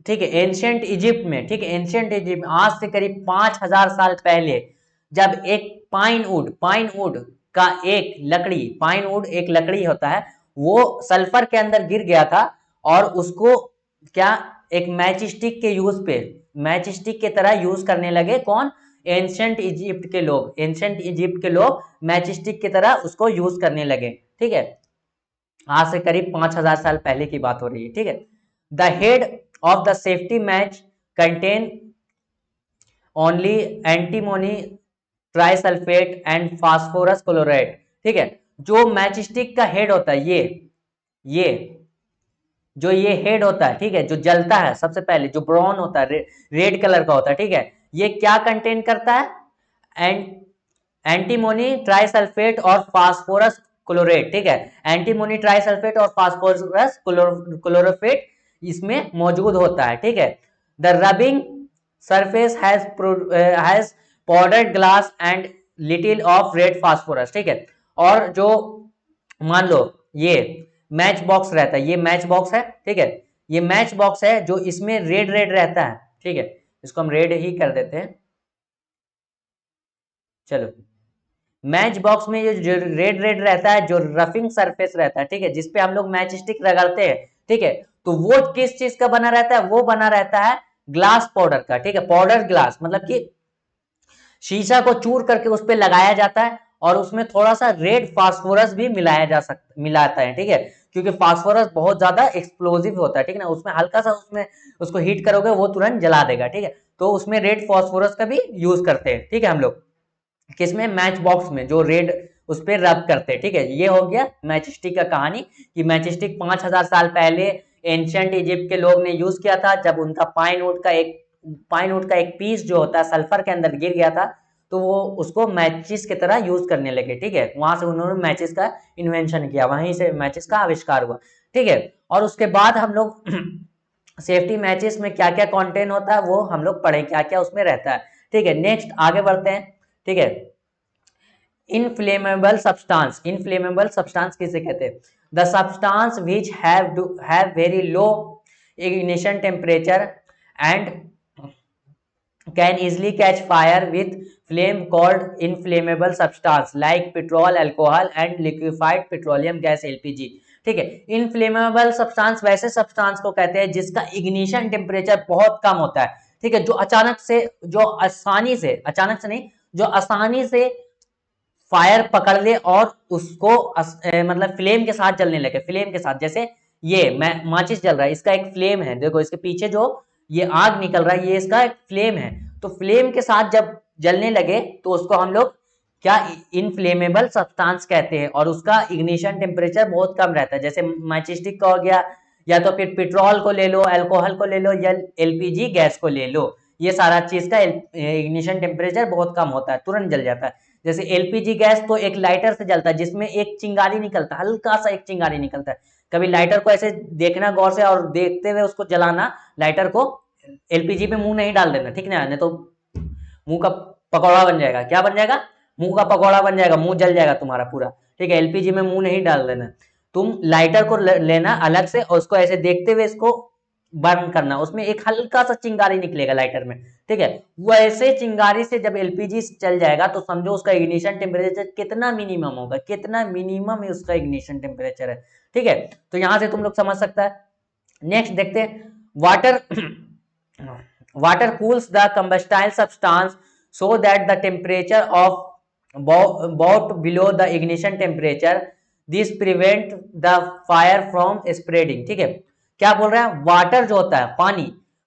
ठीक है, एंशिएंट इजिप्ट में, ठीक है, एंशिएंट इजिप्ट आज से करीब 5000 साल पहले जब एक पाइन वुड का एक लकड़ी, पाइन वुड एक लकड़ी होता है, वो सल्फर के अंदर गिर गया था, और उसको क्या एक मैच स्टिक के यूज पे, मैच स्टिक के तरह यूज करने लगे, कौन, एंशिएंट इजिप्ट के लोग, एंशिएंट इजिप्ट के लोग मैच स्टिक की तरह उसको यूज करने लगे, ठीक है। आज से करीब 5000 साल पहले की बात हो रही है, ठीक है। The head of the safety match contain only antimony trisulphate and phosphorus chloride, ठीक है। जो मैच स्टिक का हेड होता है, ये जो ये हेड होता है, ठीक है, जो जलता है सबसे पहले, जो ब्राउन होता है, रेड कलर का होता है, ठीक है, ये क्या कंटेन करता है, एंटीमोनी ट्राइसल्फेट और फास्फोरस क्लोरेट, ठीक है, एंटीमोनी ट्राइसल्फेट और फास्फोरस क्लोरोफेट इसमें मौजूद होता है, ठीक है। The rubbing surface has powdered glass and little of red phosphorus, ठीक है। और जो मान लो ये मैच बॉक्स रहता है, ये मैच बॉक्स है, ठीक है, ये मैच बॉक्स है जो इसमें रेड रेड रहता है, ठीक है, इसको हम रेड ही कर देते हैं, चलो। मैच बॉक्स में ये जो रेड रेड रहता है, जो रफिंग सरफेस रहता है, ठीक है, जिसपे हम लोग मैच स्टिक रगड़ते हैं, ठीक है, तो वो किस चीज का बना रहता है, वो बना रहता है ग्लास पाउडर का, ठीक है, पाउडर ग्लास मतलब कि शीशा को चूर करके उस पर लगाया जाता है, और उसमें थोड़ा सा रेड फास्फोरस भी मिलाता है, ठीक है, क्योंकि फास्फोरस बहुत ज्यादा एक्सप्लोजिव होता है, ठीक है ना, उसमें हल्का सा उसमें उसको हीट करोगे वो तुरंत जला देगा, ठीक है, तो उसमें रेड फास्फोरस का भी यूज करते हैं, ठीक है, हम लोग किसमें, मैच बॉक्स में, जो रेड उस पर रब करते हैं, ठीक है। ये हो गया मैच स्टिक का कहानी, कि मैच स्टिक 5000 साल पहले एंशिएंट इजिप्ट के लोग ने यूज किया था, जब उनका पाइन वुड का एक पीस जो होता है सल्फर के अंदर गिर गया था, तो वो उसको मैचिस की तरह यूज करने लगे, ठीक है, वहां से उन्होंने मैचिस का इन्वेंशन किया, वहीं से मैचिस का आविष्कार हुआ, ठीक है। और उसके बाद हम लोग सेफ्टी मैचिस में क्या क्या कंटेंट होता है वो हम लोग पढ़े, क्या क्या उसमें रहता है, ठीक है। नेक्स्ट आगे बढ़ते हैं, ठीक है। इनफ्लेमेबल सब्सटेंस, इनफ्लेमेबल सब्सटेंस किसे कहते हैं, the substance which have very low ignition temperature and can easily catch fire with flame called inflammable substance like petrol, alcohol and liquefied petroleum gas LPG, ठीक है। इनफ्लेमेबल सब्सटेंस वैसे substance को कहते हैं जिसका इग्निशन टेम्परेचर बहुत कम होता है, ठीक है, जो अचानक से, जो आसानी से, अचानक से नहीं, जो आसानी से फायर पकड़ ले और उसको मतलब फ्लेम के साथ जलने लगे, फ्लेम के साथ। जैसे ये मैं माचिस जल रहा है, इसका एक फ्लेम है, देखो इसके पीछे जो ये आग निकल रहा है, ये इसका एक फ्लेम है। तो फ्लेम के साथ जब जलने लगे तो उसको हम लोग क्या, इनफ्लेमेबल सब्सटेंस कहते हैं, और उसका इग्निशन टेम्परेचर बहुत कम रहता है। जैसे मैचिस्टिक का हो गया, या तो फिर पेट्रोल को ले लो, अल्कोहल को ले लो, या एलपीजी गैस को ले लो, ये सारा चीज का इग्निशन टेम्परेचर बहुत कम होता है, तुरंत जल जाता है। जैसे एलपीजी गैस तो एक लाइटर से जलता है, जिसमें एक चिंगारी निकलता है, हल्का सा एक चिंगारी निकलता है। कभी लाइटर को ऐसे देखना गौर से और देखते हुए उसको जलाना, लाइटर को एलपीजी पे मुंह नहीं डाल देना, ठीक ना, नहीं तो मुंह का पकौड़ा बन जाएगा। क्या बन जाएगा? मुंह का पकौड़ा बन जाएगा, मुंह जल जाएगा तुम्हारा पूरा, ठीक है। एलपीजी में मुंह नहीं डाल देना, तुम लाइटर को लेना अलग से और उसको ऐसे देखते हुए इसको बर्न करना, उसमें एक हल्का सा चिंगारी निकलेगा लाइटर में, ठीक है। वैसे चिंगारी से जब एलपीजी चल जाएगा तो समझो उसका इग्निशन टेम्परेचर कितना मिनिमम होगा, कितना मिनिमम है उसका इग्निशन टेम्परेचर है, ठीक है। तो यहां से तुम लोग समझ सकता है। नेक्स्ट देखते हैं, water water cools the combustible substance so that the temperature of about below the ignition temperature, this prevent the fire from spreading, ठीक है। क्या बोल रहा है? वाटर जो होता है, पानी,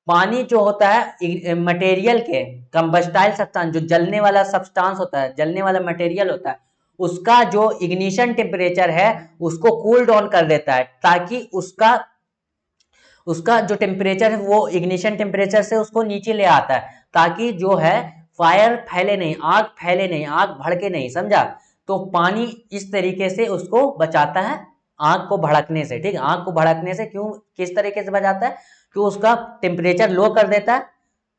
पानी जो होता है मटेरियल के कंबस्टाइल सब्सटेंस, जो जलने वाला सब्सटेंस होता है, जलने वाला मटेरियल होता है, उसका जो इग्निशन टेम्परेचर है उसको कूल डाउन कर देता है, ताकि उसका जो टेम्परेचर है वो इग्निशन टेम्परेचर से उसको नीचे ले आता है, ताकि जो है फायर फैले नहीं, आग फैले नहीं, आग भड़के नहीं, समझा। तो पानी इस तरीके से उसको बचाता है आग को भड़कने से, ठीक है। आग को भड़कने से क्यों, किस तरीके से बचाता है? कि उसका टेम्परेचर लो कर देता है।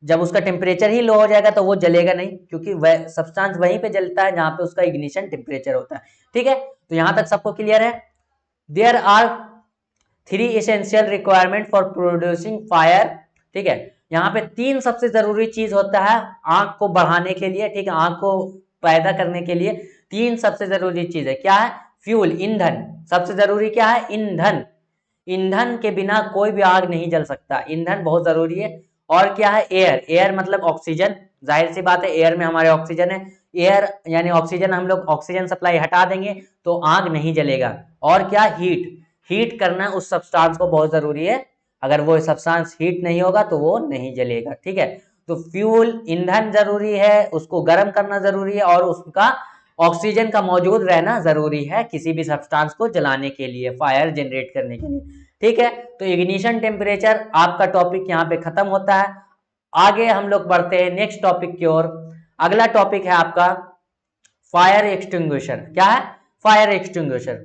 जब उसका टेम्परेचर ही लो हो जाएगा तो वो जलेगा नहीं, क्योंकि वह सब्सटेंस वहीं पे जलता है जहां पे उसका इग्निशन टेम्परेचर होता है, ठीक है। तो यहां तक सबको क्लियर है? There are 3 essential requirement for producing fire, ठीक है। यहाँ पे 3 सबसे जरूरी चीज होता है आग को बढ़ाने के लिए, ठीक है, आग को पैदा करने के लिए 3 सबसे जरूरी चीज है। क्या है? फ्यूल, ईंधन। सबसे जरूरी क्या है? ईंधन। ईंधन के बिना कोई भी आग नहीं जल सकता, ईंधन बहुत जरूरी है। और क्या है? एयर, एयर मतलब ऑक्सीजन, जाहिर सी बात है एयर में हमारे ऑक्सीजन है, एयर यानी ऑक्सीजन, हम लोग ऑक्सीजन सप्लाई हटा देंगे तो आग नहीं जलेगा। और क्या? हीट, हीट करना उस सब्सटेंस को बहुत जरूरी है, अगर वो सब्सटेंस हीट नहीं होगा तो वो नहीं जलेगा, ठीक है। तो फ्यूल, ईंधन जरूरी है, उसको गर्म करना जरूरी है, और उसका ऑक्सीजन का मौजूद रहना जरूरी है किसी भी सब्सटेंस को जलाने के लिए, फायर जनरेट करने के लिए, ठीक है। तो इग्निशन टेम्परेचर आपका टॉपिक यहाँ पे खत्म होता है। आगे हम लोग बढ़ते हैं नेक्स्ट टॉपिक की ओर। अगला टॉपिक है आपका फायर एक्सटिंग्विशर। क्या है? Fire extinguisher.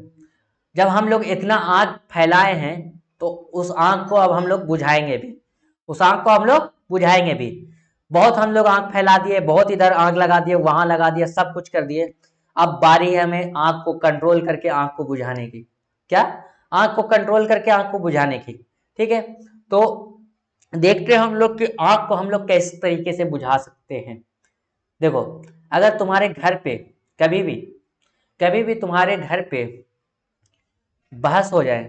जब हम लोग इतना आग फैलाए हैं तो उस आग को अब हम लोग बुझाएंगे भी, उस आग को हम लोग बुझाएंगे भी। बहुत हम लोग आग फैला दिए, बहुत इधर आग लगा दिए, वहां लगा दिया, सब कुछ कर दिए। अब बारी है हमें आग को कंट्रोल करके आग को बुझाने की। क्या? आग को कंट्रोल करके आग को बुझाने की, ठीक है। तो देखते हैं हम लोग कि आग को हम लोग किस तरीके से बुझा सकते हैं। देखो, अगर तुम्हारे घर पे कभी भी तुम्हारे घर पे बहस हो जाए,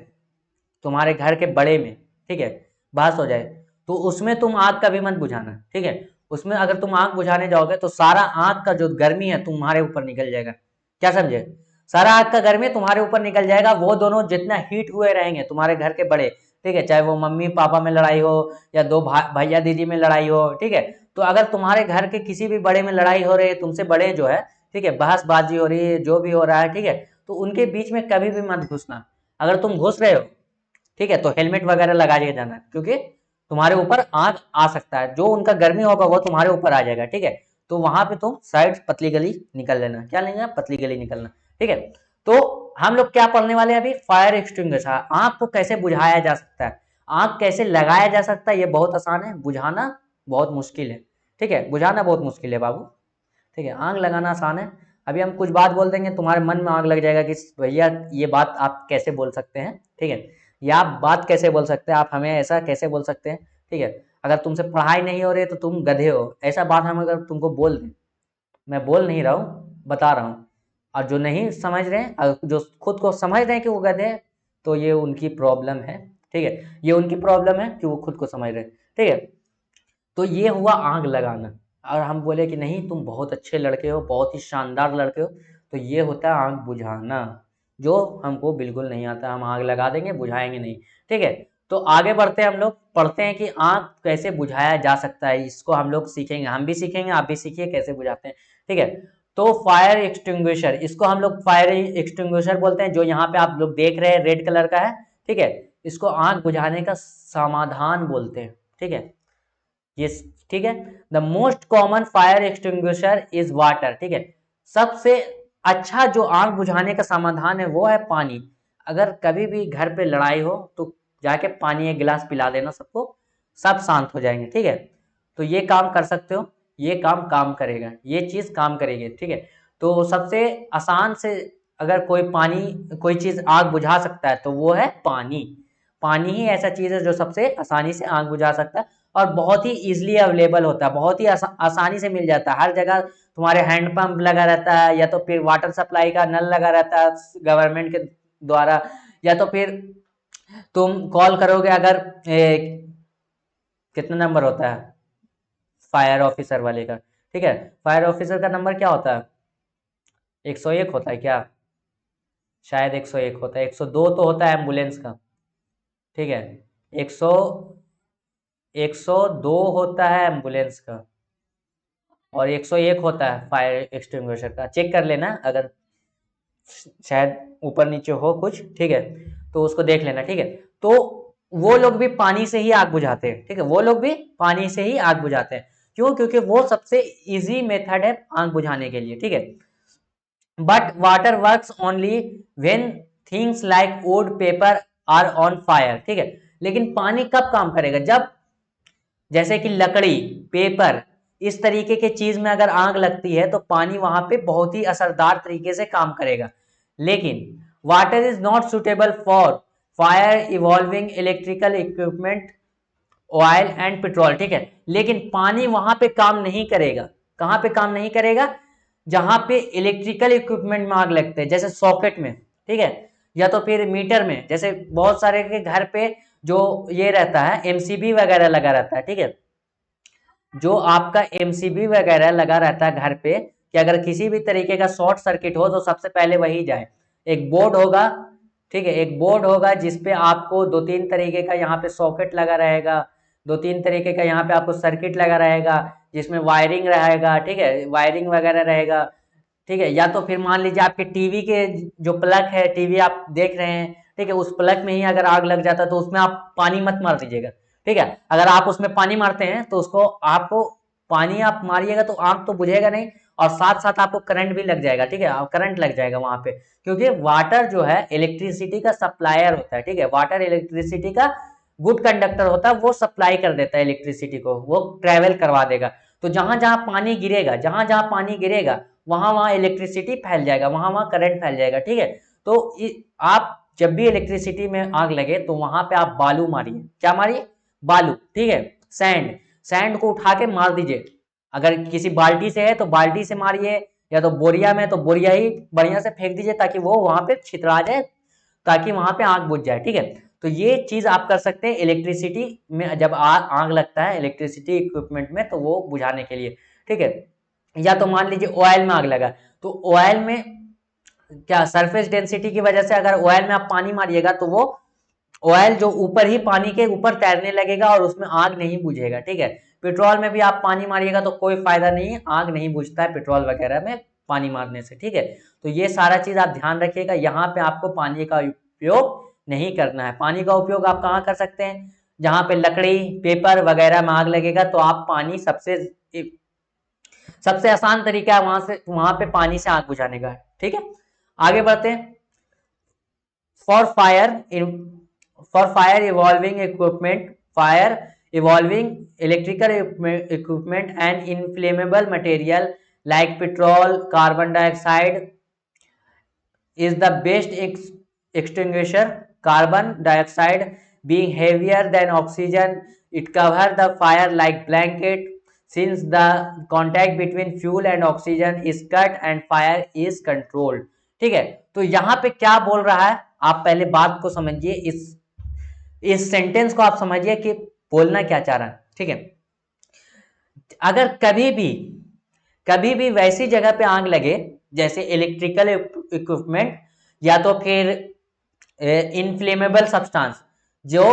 तुम्हारे घर के बड़े में, ठीक है, बहस हो जाए, तो उसमें तुम आग कभी मत बुझाना, ठीक है। उसमें अगर तुम आग बुझाने जाओगे तो सारा आग का जो गर्मी है तुम्हारे ऊपर निकल जाएगा। क्या समझे? सारा आग का गर्मी तुम्हारे ऊपर निकल जाएगा। वो दोनों जितना हीट हुए रहेंगे, तुम्हारे घर के बड़े, ठीक है, चाहे वो मम्मी पापा में लड़ाई हो या दो भैया दीदी में लड़ाई हो, ठीक है। तो अगर तुम्हारे घर के किसी भी बड़े में लड़ाई हो रही है, तुमसे बड़े जो है, ठीक है, बहसबाजी हो रही है, जो भी हो रहा है, ठीक है, तो उनके बीच में कभी भी मत घुसना। अगर तुम घुस रहे हो, ठीक है, तो हेलमेट वगैरह लगा के जाना, क्योंकि तुम्हारे ऊपर आग आ सकता है, जो उनका गर्मी होगा वो तुम्हारे ऊपर आ जाएगा, ठीक है। तो वहां पे तुम साइड पतली गली निकल लेना। क्या लेना? पतली गली निकलना, ठीक है। तो हम लोग क्या पढ़ने वाले हैं अभी? Fire extinguisher. आग को कैसे बुझाया जा सकता है, आग कैसे लगाया जा सकता है, ये बहुत आसान है, बुझाना बहुत मुश्किल है, ठीक है। बुझाना बहुत मुश्किल है बाबू, ठीक है। आग लगाना आसान है। अभी हम कुछ बात बोल देंगे, तुम्हारे मन में आग लग जाएगा कि भैया ये बात आप कैसे बोल सकते हैं, ठीक है, या आप बात कैसे बोल सकते हैं, आप हमें ऐसा कैसे बोल सकते हैं, ठीक है। अगर तुमसे पढ़ाई नहीं हो रही तो तुम गधे हो, ऐसा बात हम अगर तुमको बोल दें, मैं बोल नहीं रहा हूँ, बता रहा हूँ, और जो नहीं समझ रहे हैं, जो खुद को समझ रहे हैं कि वो गधे हैं, तो ये उनकी प्रॉब्लम है, ठीक है, ये उनकी प्रॉब्लम है कि वो खुद को समझ रहे हैं, ठीक है। तो ये हुआ आग लगाना। और हम बोले कि नहीं तुम बहुत अच्छे लड़के हो, बहुत ही शानदार लड़के हो, तो ये होता है आग बुझाना, जो हमको बिल्कुल नहीं आता। हम आग लगा देंगे, बुझाएंगे नहीं। ठीक है, तो आगे बढ़ते हैं, हम लोग पढ़ते हैं कि आग कैसे बुझाया जा सकता है। इसको हम लोग सीखेंगे, हम भी सीखेंगे, आप भी सीखिए कैसे बुझाते हैं। ठीक है, तो फायर एक्सटिंग्विशर, इसको हम लोग फायर एक्सटिंग्विशर बोलते हैं, जो यहाँ पे आप लोग देख रहे हैं रेड कलर का है। ठीक है, इसको आग बुझाने का समाधान बोलते हैं। ठीक है, ये ठीक है। The most common fire extinguisher is water. ठीक है, सबसे अच्छा जो आग बुझाने का समाधान है वो है पानी। अगर कभी भी घर पे लड़ाई हो तो जाके पानी एक गिलास पिला देना सबको, सब शांत हो जाएंगे। ठीक है, तो ये काम कर सकते हो, ये काम करेगा, ये चीज काम करेगी। ठीक है, तो सबसे आसान से अगर कोई चीज आग बुझा सकता है तो वो है पानी। पानी ही ऐसा चीज है जो सबसे आसानी से आग बुझा सकता है, और बहुत ही इजीली अवेलेबल होता है, बहुत ही आसानी से मिल जाता है हर जगह। तुम्हारे हैंडपंप लगा रहता है, या तो फिर वाटर सप्लाई का नल लगा रहता है गवर्नमेंट के द्वारा, या तो फिर तुम कॉल करोगे अगर कितना नंबर होता है फायर ऑफिसर वाले का। ठीक है, फायर ऑफिसर का नंबर क्या होता है? 101 होता है क्या? शायद 101 होता है। 102 तो होता है एम्बुलेंस का। ठीक है, 100 102 होता है एम्बुलेंस का, और 101 होता है फायर एक्सटिंग्विशर का। चेक कर लेना अगर शायद ऊपर नीचे हो कुछ। ठीक है, तो उसको देख लेना। ठीक है, तो वो लोग भी पानी से ही आग बुझाते हैं। ठीक है, वो लोग भी पानी से ही आग बुझाते हैं। क्यों? क्योंकि वो सबसे इजी मेथड है आग बुझाने के लिए। ठीक है, but water works only when things like wood paper are on fire. ठीक है, लेकिन पानी कब काम करेगा? जब जैसे कि लकड़ी, पेपर, इस तरीके के चीज में अगर आग लगती है तो पानी वहां पे बहुत ही असरदार तरीके से काम करेगा। लेकिन water is not suitable for fire evolving electrical equipment, oil and petrol. ठीक है, लेकिन पानी वहां पे काम नहीं करेगा। कहां पे काम नहीं करेगा? जहां पे इलेक्ट्रिकल इक्विपमेंट में आग लगते हैं, जैसे सॉकेट में। ठीक है, या तो फिर मीटर में, जैसे बहुत सारे के घर पे जो ये रहता है एमसीबी वगैरह लगा रहता है। ठीक है, जो आपका एमसीबी वगैरह लगा रहता है घर पे, कि अगर किसी भी तरीके का शॉर्ट सर्किट हो तो सबसे पहले वही जाए। एक बोर्ड होगा, ठीक है, एक बोर्ड होगा जिसपे आपको दो तीन तरीके का यहाँ पे सॉकेट लगा रहेगा, दो तीन तरीके का यहाँ पे आपको सर्किट लगा रहेगा, जिसमें वायरिंग रहेगा। ठीक है, वायरिंग वगैरह रहेगा। ठीक है, या तो फिर मान लीजिए आपके टीवी के जो प्लग है, टीवी आप देख रहे हैं, ठीक है, उस प्लग में ही अगर आग लग जाता है तो उसमें आप पानी मत मार दीजिएगा। ठीक है, अगर आप उसमें पानी मारते हैं तो उसको आपको पानी आप मारिएगा तो आग तो बुझेगा नहीं, और साथ साथ आपको करंट भी लग जाएगा। ठीक है, करंट लग जाएगा वहां पे, क्योंकि वाटर जो है इलेक्ट्रिसिटी का सप्लायर होता है। ठीक है, वाटर इलेक्ट्रिसिटी का गुड कंडक्टर होता है, वो सप्लाई कर देता है इलेक्ट्रिसिटी को, वो ट्रेवल करवा देगा। तो जहां जहां पानी गिरेगा, जहां जहां पानी गिरेगा वहां वहां इलेक्ट्रिसिटी फैल जाएगा, वहां वहां करंट फैल जाएगा। ठीक है, तो आप जब भी इलेक्ट्रिसिटी में आग लगे तो वहां पे आप बालू मारिए। क्या मारिए? बालू। ठीक है, सैंड, सैंड को उठा के मार दीजिए। अगर किसी बाल्टी से है तो बाल्टी से मारिए, या तो बोरिया में तो बोरिया ही बढ़िया से फेंक दीजिए, ताकि वो वहां पे छितरा जाए, ताकि वहां पे आग बुझ जाए। ठीक है, तो ये चीज आप कर सकते हैं इलेक्ट्रिसिटी में, जब आग लगता है इलेक्ट्रिसिटी इक्विपमेंट में तो वो बुझाने के लिए। ठीक है, या तो मान लीजिए ऑयल में आग लगा, तो ऑयल में क्या सरफेस डेंसिटी की वजह से अगर ऑयल में आप पानी मारिएगा तो वो ऑयल जो ऊपर ही पानी के ऊपर तैरने लगेगा और उसमें आग नहीं बुझेगा। ठीक है, पेट्रोल में भी आप पानी मारिएगा तो कोई फायदा नहीं है, आग नहीं बुझता है पेट्रोल वगैरह में पानी मारने से। ठीक है, तो ये सारा चीज आप ध्यान रखिएगा, यहाँ पे आपको पानी का उपयोग नहीं करना है। पानी का उपयोग आप कहाँ कर सकते हैं? जहां पे लकड़ी, पेपर वगैरह में आग लगेगा तो आप पानी सबसे आसान तरीका है वहां पे पानी से आग बुझाने का। ठीक है, आगे बढ़ते हैं। For fire evolving equipment, fire evolving electrical equipment and inflammable material like petrol, carbon dioxide is the best extinguisher. Carbon dioxide being heavier than oxygen, it cover the fire like blanket. Since the contact between fuel and oxygen is cut and fire is controlled. ठीक है, तो यहाँ पे क्या बोल रहा है, आप पहले बात को समझिए, इस सेंटेंस को आप समझिए कि बोलना क्या चाह रहा है। ठीक है, अगर कभी भी वैसी जगह पे आग लगे जैसे इलेक्ट्रिकल इक्विपमेंट या तो फिर इनफ्लेमेबल सब्सटेंस जो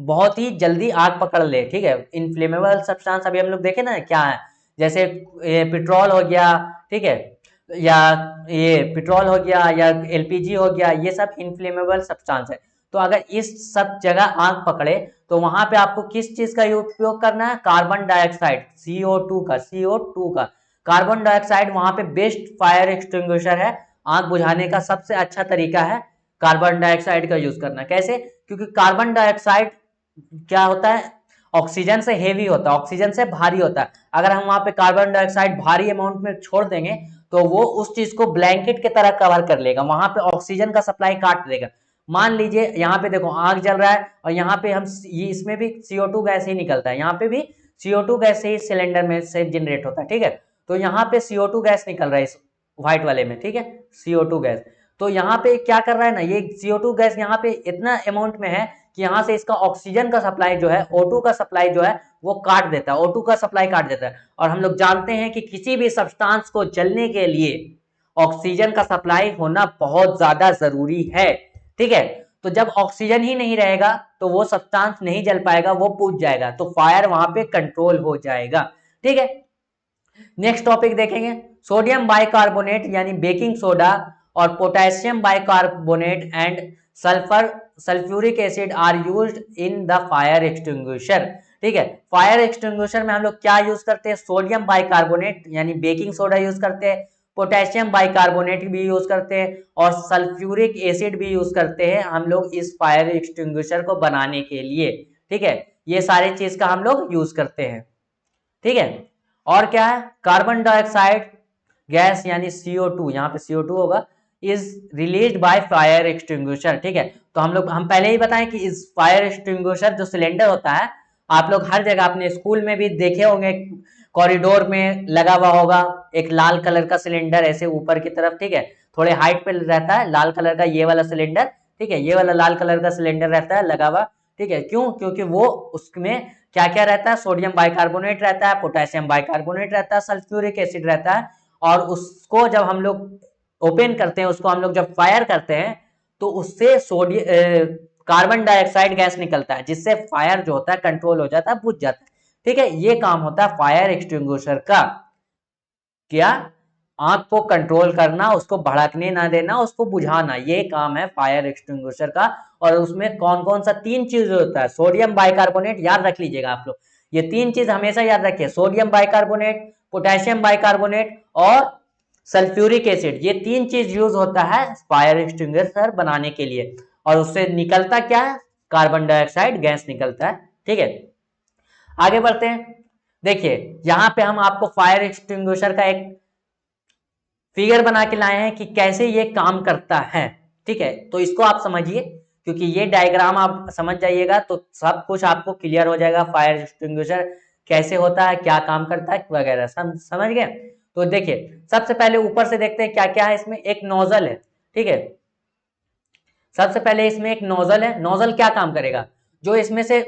बहुत ही जल्दी आग पकड़ ले, ठीक है। इनफ्लेमेबल सब्सटेंस अभी हम लोग देखे ना क्या है, जैसे पेट्रोल हो गया, ठीक है, या ये पेट्रोल हो गया या एलपीजी हो गया, ये सब इनफ्लेमेबल सब्सटेंस है। तो अगर इस सब जगह आग पकड़े तो वहां पे आपको किस चीज का उपयोग करना है, कार्बन डाइऑक्साइड, CO2 का कार्बन डाइऑक्साइड वहां पे बेस्ट फायर एक्सटिंग्विशर है। आग बुझाने का सबसे अच्छा तरीका है कार्बन डाइऑक्साइड का यूज करना। कैसे? क्योंकि कार्बन डाइऑक्साइड क्या होता है, ऑक्सीजन से हेवी होता है, ऑक्सीजन से भारी होता है। अगर हम वहां पे कार्बन डाइऑक्साइड भारी अमाउंट में छोड़ देंगे तो वो उस चीज को ब्लैंकेट की तरह कवर कर लेगा, वहां पे ऑक्सीजन का सप्लाई काट देगा। मान लीजिए यहाँ पे देखो आग जल रहा है और यहाँ पे हम ये इसमें भी CO2 गैस ही निकलता है, यहाँ पे भी CO2 गैस ही सिलेंडर में से जनरेट होता है, ठीक है। तो यहाँ पे CO2 गैस निकल रहा है इस व्हाइट वाले में, ठीक है, CO2 गैस। तो यहाँ पे क्या कर रहा है ना, ये CO2 गैस यहाँ पे इतना अमाउंट में है कि यहाँ से इसका ऑक्सीजन का सप्लाई जो है, O2 का सप्लाई जो है वो काट देता है, O2 का सप्लाई काट देता है। और हम लोग जानते हैं कि किसी भी सब्सटेंस को जलने के लिए ऑक्सीजन का सप्लाई होना बहुत ज्यादा जरूरी है, ठीक है। तो जब ऑक्सीजन ही नहीं रहेगा तो वो सब्सटेंस नहीं जल पाएगा, वो बुझ जाएगा, तो फायर वहां पे कंट्रोल हो जाएगा, ठीक है। नेक्स्ट टॉपिक देखेंगे, सोडियम बाइकार्बोनेट यानी बेकिंग सोडा और potassium bicarbonate and sulphuric acid are used in the fire extinguisher, ठीक है। फायर एक्सटिंग्विशर में हम लोग क्या यूज करते हैं, सोडियम बाइकार्बोनेट यानी बेकिंग सोडा यूज करते हैं, पोटेशियम बाइकार्बोनेट भी यूज करते हैं और सल्फ्यूरिक एसिड भी यूज करते हैं हम लोग इस फायर एक्सटिंग्विशर को बनाने के लिए, ठीक है। ये सारे चीज का हम लोग यूज करते हैं, ठीक है। और क्या है, कार्बन डाइऑक्साइड गैस यानी CO2, यहाँ पे CO2 होगा, is released by fire extinguisher, ठीक है। तो हम पहले ही बताएं कि इस फायर एक्सटिंग्विशर जो सिलेंडर होता है, आप लोग हर जगह अपने स्कूल में भी देखे होंगे, कॉरिडोर में लगा हुआ होगा एक लाल कलर का सिलेंडर ऐसे ऊपर की तरफ, ठीक है, थोड़े हाइट पे रहता है लाल कलर का ये वाला सिलेंडर, ठीक है, ये वाला लाल कलर का सिलेंडर रहता है लगा हुआ, ठीक है। क्यों? क्योंकि वो उसमें क्या क्या रहता है, सोडियम बाइकार्बोनेट रहता है, पोटेशियम बाइकार्बोनेट रहता है, सल्फ्यूरिक एसिड रहता है, और उसको जब हम लोग ओपन करते हैं, उसको हम लोग जब फायर करते हैं तो उससे सोडियम कार्बन डाइऑक्साइड गैस निकलता है, जिससे फायर जो होता है कंट्रोल हो जाता है, बुझ जाता है, ठीक है। ये काम होता है फायर एक्सटिंग्विशर का, क्या, आग को कंट्रोल करना, उसको भड़कने ना देना, उसको बुझाना, ये काम है फायर एक्सटिंग्विशर का। और उसमें कौन कौन सा 3 चीज होता है, सोडियम बाइकार्बोनेट, याद रख लीजिएगा आप लोग, ये 3 चीज हमेशा याद रखिए, सोडियम बाइकार्बोनेट, पोटेशियम बाइकार्बोनेट और सल्फ्यूरिक एसिड, ये 3 चीज यूज होता है फायर एक्सटिंग्विशर बनाने के लिए। और उससे निकलता क्या है, कार्बन डाइऑक्साइड गैस निकलता है, ठीक है। आगे बढ़ते हैं, देखिए यहां पे हम आपको फायर एक्सटिंग्विशर का एक फिगर बना के लाए हैं कि कैसे ये काम करता है, ठीक है। तो इसको आप समझिए, क्योंकि ये डायग्राम आप समझ जाइएगा तो सब कुछ आपको क्लियर हो जाएगा, फायर एक्सटिंग्विशर कैसे होता है, क्या काम करता है वगैरह, समझ गए। तो देखिए सबसे पहले ऊपर से देखते हैं क्या क्या है इसमें, एक नोजल है, ठीक है। सबसे पहले इसमें एक नोजल है, नोजल क्या काम करेगा, जो इसमें से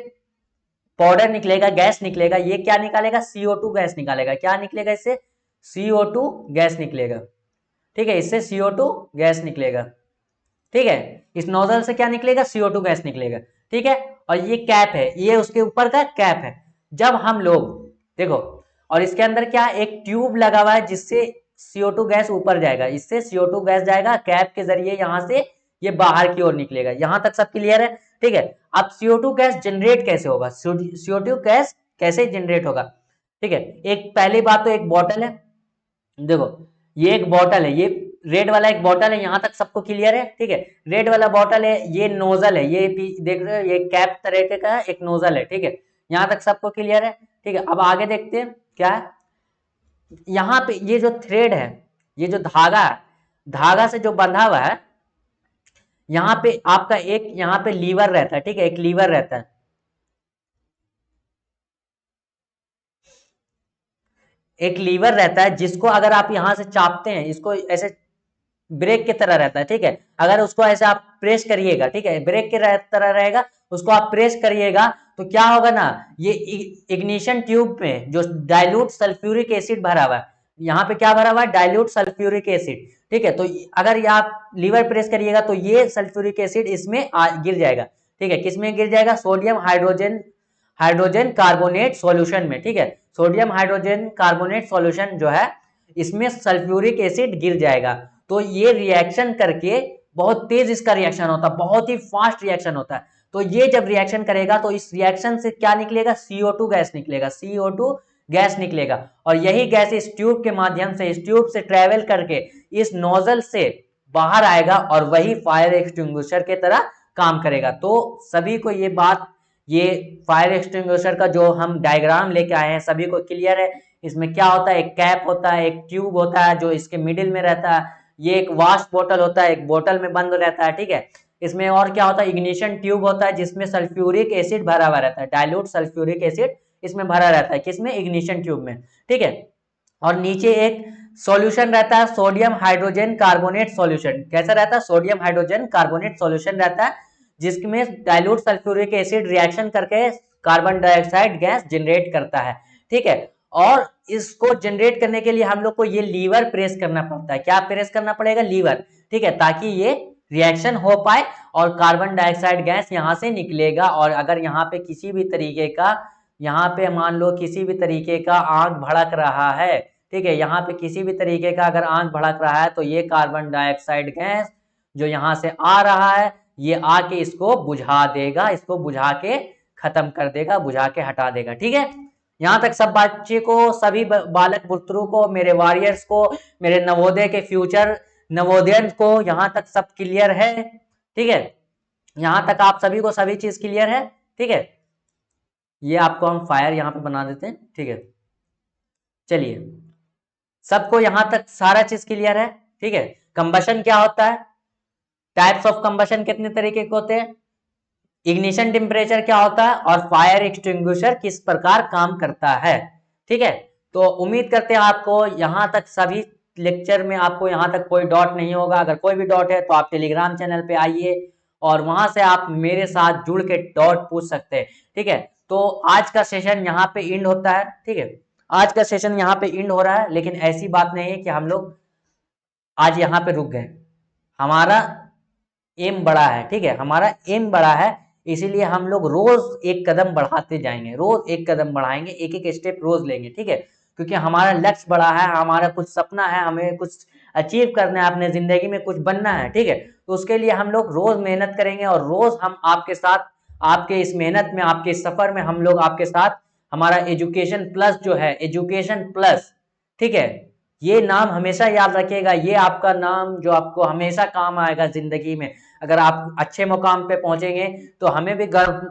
पाउडर निकलेगा, गैस निकलेगा, ये क्या निकालेगा, CO2 गैस निकालेगा, क्या निकलेगा इससे, CO2 गैस निकलेगा, ठीक है, इससे CO2 गैस निकलेगा, ठीक है। इस नोजल से क्या निकलेगा, CO2 गैस निकलेगा, ठीक है। और ये कैप है, ये उसके ऊपर का कैप है। जब हम लोग देखो, और इसके अंदर क्या, एक ट्यूब लगा हुआ है जिससे CO2 गैस ऊपर जाएगा, इससे CO2 गैस जाएगा कैप के जरिए, यहां से ये बाहर की ओर निकलेगा। यहां तक सब क्लियर है, ठीक है। अब CO2 गैस जनरेट कैसे होगा, CO2 गैस कैसे जनरेट होगा, ठीक है। एक पहली बात तो एक बॉटल है, देखो ये एक बॉटल है, ये रेड वाला एक बॉटल है, यहां तक सबको क्लियर है, ठीक है। रेड वाला बॉटल है, ये नोजल है, ये देख रहे हो ये कैप तरह का एक नोजल है, ठीक है। यहां तक सबको क्लियर है, ठीक है। अब आगे देखते हैं क्या है, यहाँ पे ये जो थ्रेड है, ये जो धागा है, धागा से जो बंधा हुआ है, यहाँ पे आपका एक यहाँ पे लीवर रहता है, ठीक है, एक लीवर रहता है, एक लीवर रहता है जिसको अगर आप यहां से चापते हैं, इसको ऐसे ब्रेक की तरह रहता है, ठीक है। अगर उसको ऐसे आप प्रेस करिएगा, ठीक है, ब्रेक की तरह रहेगा, उसको आप प्रेस करिएगा तो क्या होगा ना, ये इग्निशन ट्यूब में जो डाइल्यूट सल्फ्यूरिक एसिड भरा हुआ है, यहाँ पे क्या भरा हुआ है, डाइल्यूट सल्फ्यूरिक एसिड, ठीक है। तो अगर ये आप लीवर प्रेस करिएगा तो ये सल्फ्यूरिक एसिड इसमें गिर जाएगा, ठीक है। किसमें गिर जाएगा, सोडियम हाइड्रोजन कार्बोनेट सॉल्यूशन में, ठीक है। सोडियम हाइड्रोजन कार्बोनेट सॉल्यूशन जो है इसमें सल्फ्यूरिक एसिड गिर जाएगा। तो ये रिएक्शन करके बहुत तेज इसका रिएक्शन होता है, बहुत ही फास्ट रिएक्शन होता है। तो ये जब रिएक्शन करेगा तो इस रिएक्शन से क्या निकलेगा, CO2 गैस निकलेगा, CO2 गैस निकलेगा। और यही गैस इस ट्यूब के माध्यम से, इस ट्यूब से ट्रेवल करके इस नोजल से बाहर आएगा और वही फायर एक्सटिंग्विशर के तरह काम करेगा। तो सभी को ये बात, ये फायर एक्सटिंग्विशर का जो हम डायग्राम लेके आए हैं सभी को क्लियर है। इसमें क्या होता है, एक कैप होता है, एक ट्यूब होता है जो इसके मिडिल में रहता है, ये एक वाश बोतल होता है, एक बोतल में बंद रहता है, ठीक है। इसमें और क्या होता है, इग्निशन ट्यूब होता है जिसमें सल्फ्यूरिक एसिड भरा हुआ रहता है, डाइल्यूट सल्फ्यूरिक एसिड इसमें भरा रहता है, किसमें, इग्निशन ट्यूब में, ठीक है। और नीचे एक सॉल्यूशन रहता है, सोडियम हाइड्रोजन कार्बोनेट सॉल्यूशन। कैसा रहता है, सोडियम हाइड्रोजन कार्बोनेट सॉल्यूशन रहता है जिसमें डाइल्यूट सल्फ्यूरिक एसिड रिएक्शन करके कार्बन डाइऑक्साइड गैस जनरेट करता है, ठीक है। और इसको जनरेट करने के लिए हम लोग को ये लीवर प्रेस करना पड़ता है। क्या प्रेस करना पड़ेगा, लीवर, ठीक है, ताकि ये रिएक्शन हो पाए और कार्बन डाइऑक्साइड गैस यहाँ से निकलेगा। और अगर यहाँ पे किसी भी तरीके का, यहाँ पे मान लो किसी भी तरीके का आग भड़क रहा है, ठीक है, यहाँ पे किसी भी तरीके का अगर आग भड़क रहा है तो ये कार्बन डाइऑक्साइड गैस जो यहाँ से आ रहा है ये आके इसको बुझा देगा, इसको बुझा के खत्म कर देगा, बुझा के हटा देगा, ठीक है। यहाँ तक सब बच्चे को, सभी बालक बुतरू को, मेरे वॉरियर्स को, मेरे नवोदय के फ्यूचर नवोदयन को यहाँ तक सब क्लियर है, ठीक है। यहाँ तक आप सभी को सभी चीज क्लियर है, ठीक है। ये आपको हम फायर यहाँ पे बना देते हैं, ठीक है। चलिए, सबको यहाँ तक सारा चीज क्लियर है, ठीक है। कंबशन क्या होता है, टाइप्स ऑफ कंबशन कितने तरीके के होते हैं, इग्निशन टेम्परेचर क्या होता है, और फायर एक्सटिंग्विशर किस प्रकार काम करता है, ठीक है। तो उम्मीद करते हैं आपको यहाँ तक सभी लेक्चर में आपको यहाँ तक कोई डॉट नहीं होगा। अगर कोई भी डॉट है तो आप टेलीग्राम चैनल पे आइए और वहां से आप मेरे साथ जुड़ के डॉट पूछ सकते हैं, ठीक है। तो आज का सेशन यहाँ पे एंड होता है, ठीक है। आज का सेशन यहाँ पे एंड हो रहा है, लेकिन ऐसी बात नहीं है कि हम लोग आज यहाँ पे रुक गए। हमारा एम बड़ा है, ठीक है, हमारा एम बड़ा है, इसीलिए हम लोग रोज एक कदम बढ़ाते जाएंगे, रोज एक कदम बढ़ाएंगे, एक एक स्टेप रोज लेंगे, ठीक है। क्योंकि हमारा लक्ष्य बड़ा है, हमारा कुछ सपना है, हमें कुछ अचीव करना है, अपने जिंदगी में कुछ बनना है, ठीक है। तो उसके लिए हम लोग रोज मेहनत करेंगे और रोज हम आपके साथ, आपके इस मेहनत में, आपके इस सफर में हम लोग आपके साथ, हमारा एजुकेशन प्लस जो है, एजुकेशन प्लस, ठीक है, ये नाम हमेशा याद रखिएगा। ये आपका नाम जो आपको हमेशा काम आएगा जिंदगी में। अगर आप अच्छे मुकाम पे पहुंचेंगे तो हमें भी गर्व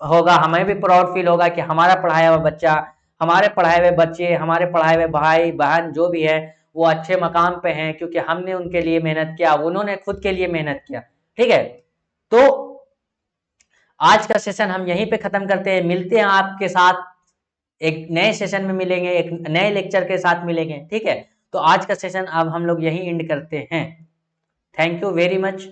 होगा, हमें भी प्राउड फील होगा कि हमारा पढ़ाया हुआ बच्चा, हमारे पढ़ाए हुए बच्चे, हमारे पढ़ाए हुए भाई बहन जो भी है वो अच्छे मकाम पे हैं, क्योंकि हमने उनके लिए मेहनत किया, उन्होंने खुद के लिए मेहनत किया, ठीक है। तो आज का सेशन हम यहीं पे खत्म करते हैं, मिलते हैं आपके साथ एक नए सेशन में, मिलेंगे एक नए लेक्चर के साथ मिलेंगे, ठीक है। तो आज का सेशन अब हम लोग यहीं एंड करते हैं। Thank you very much.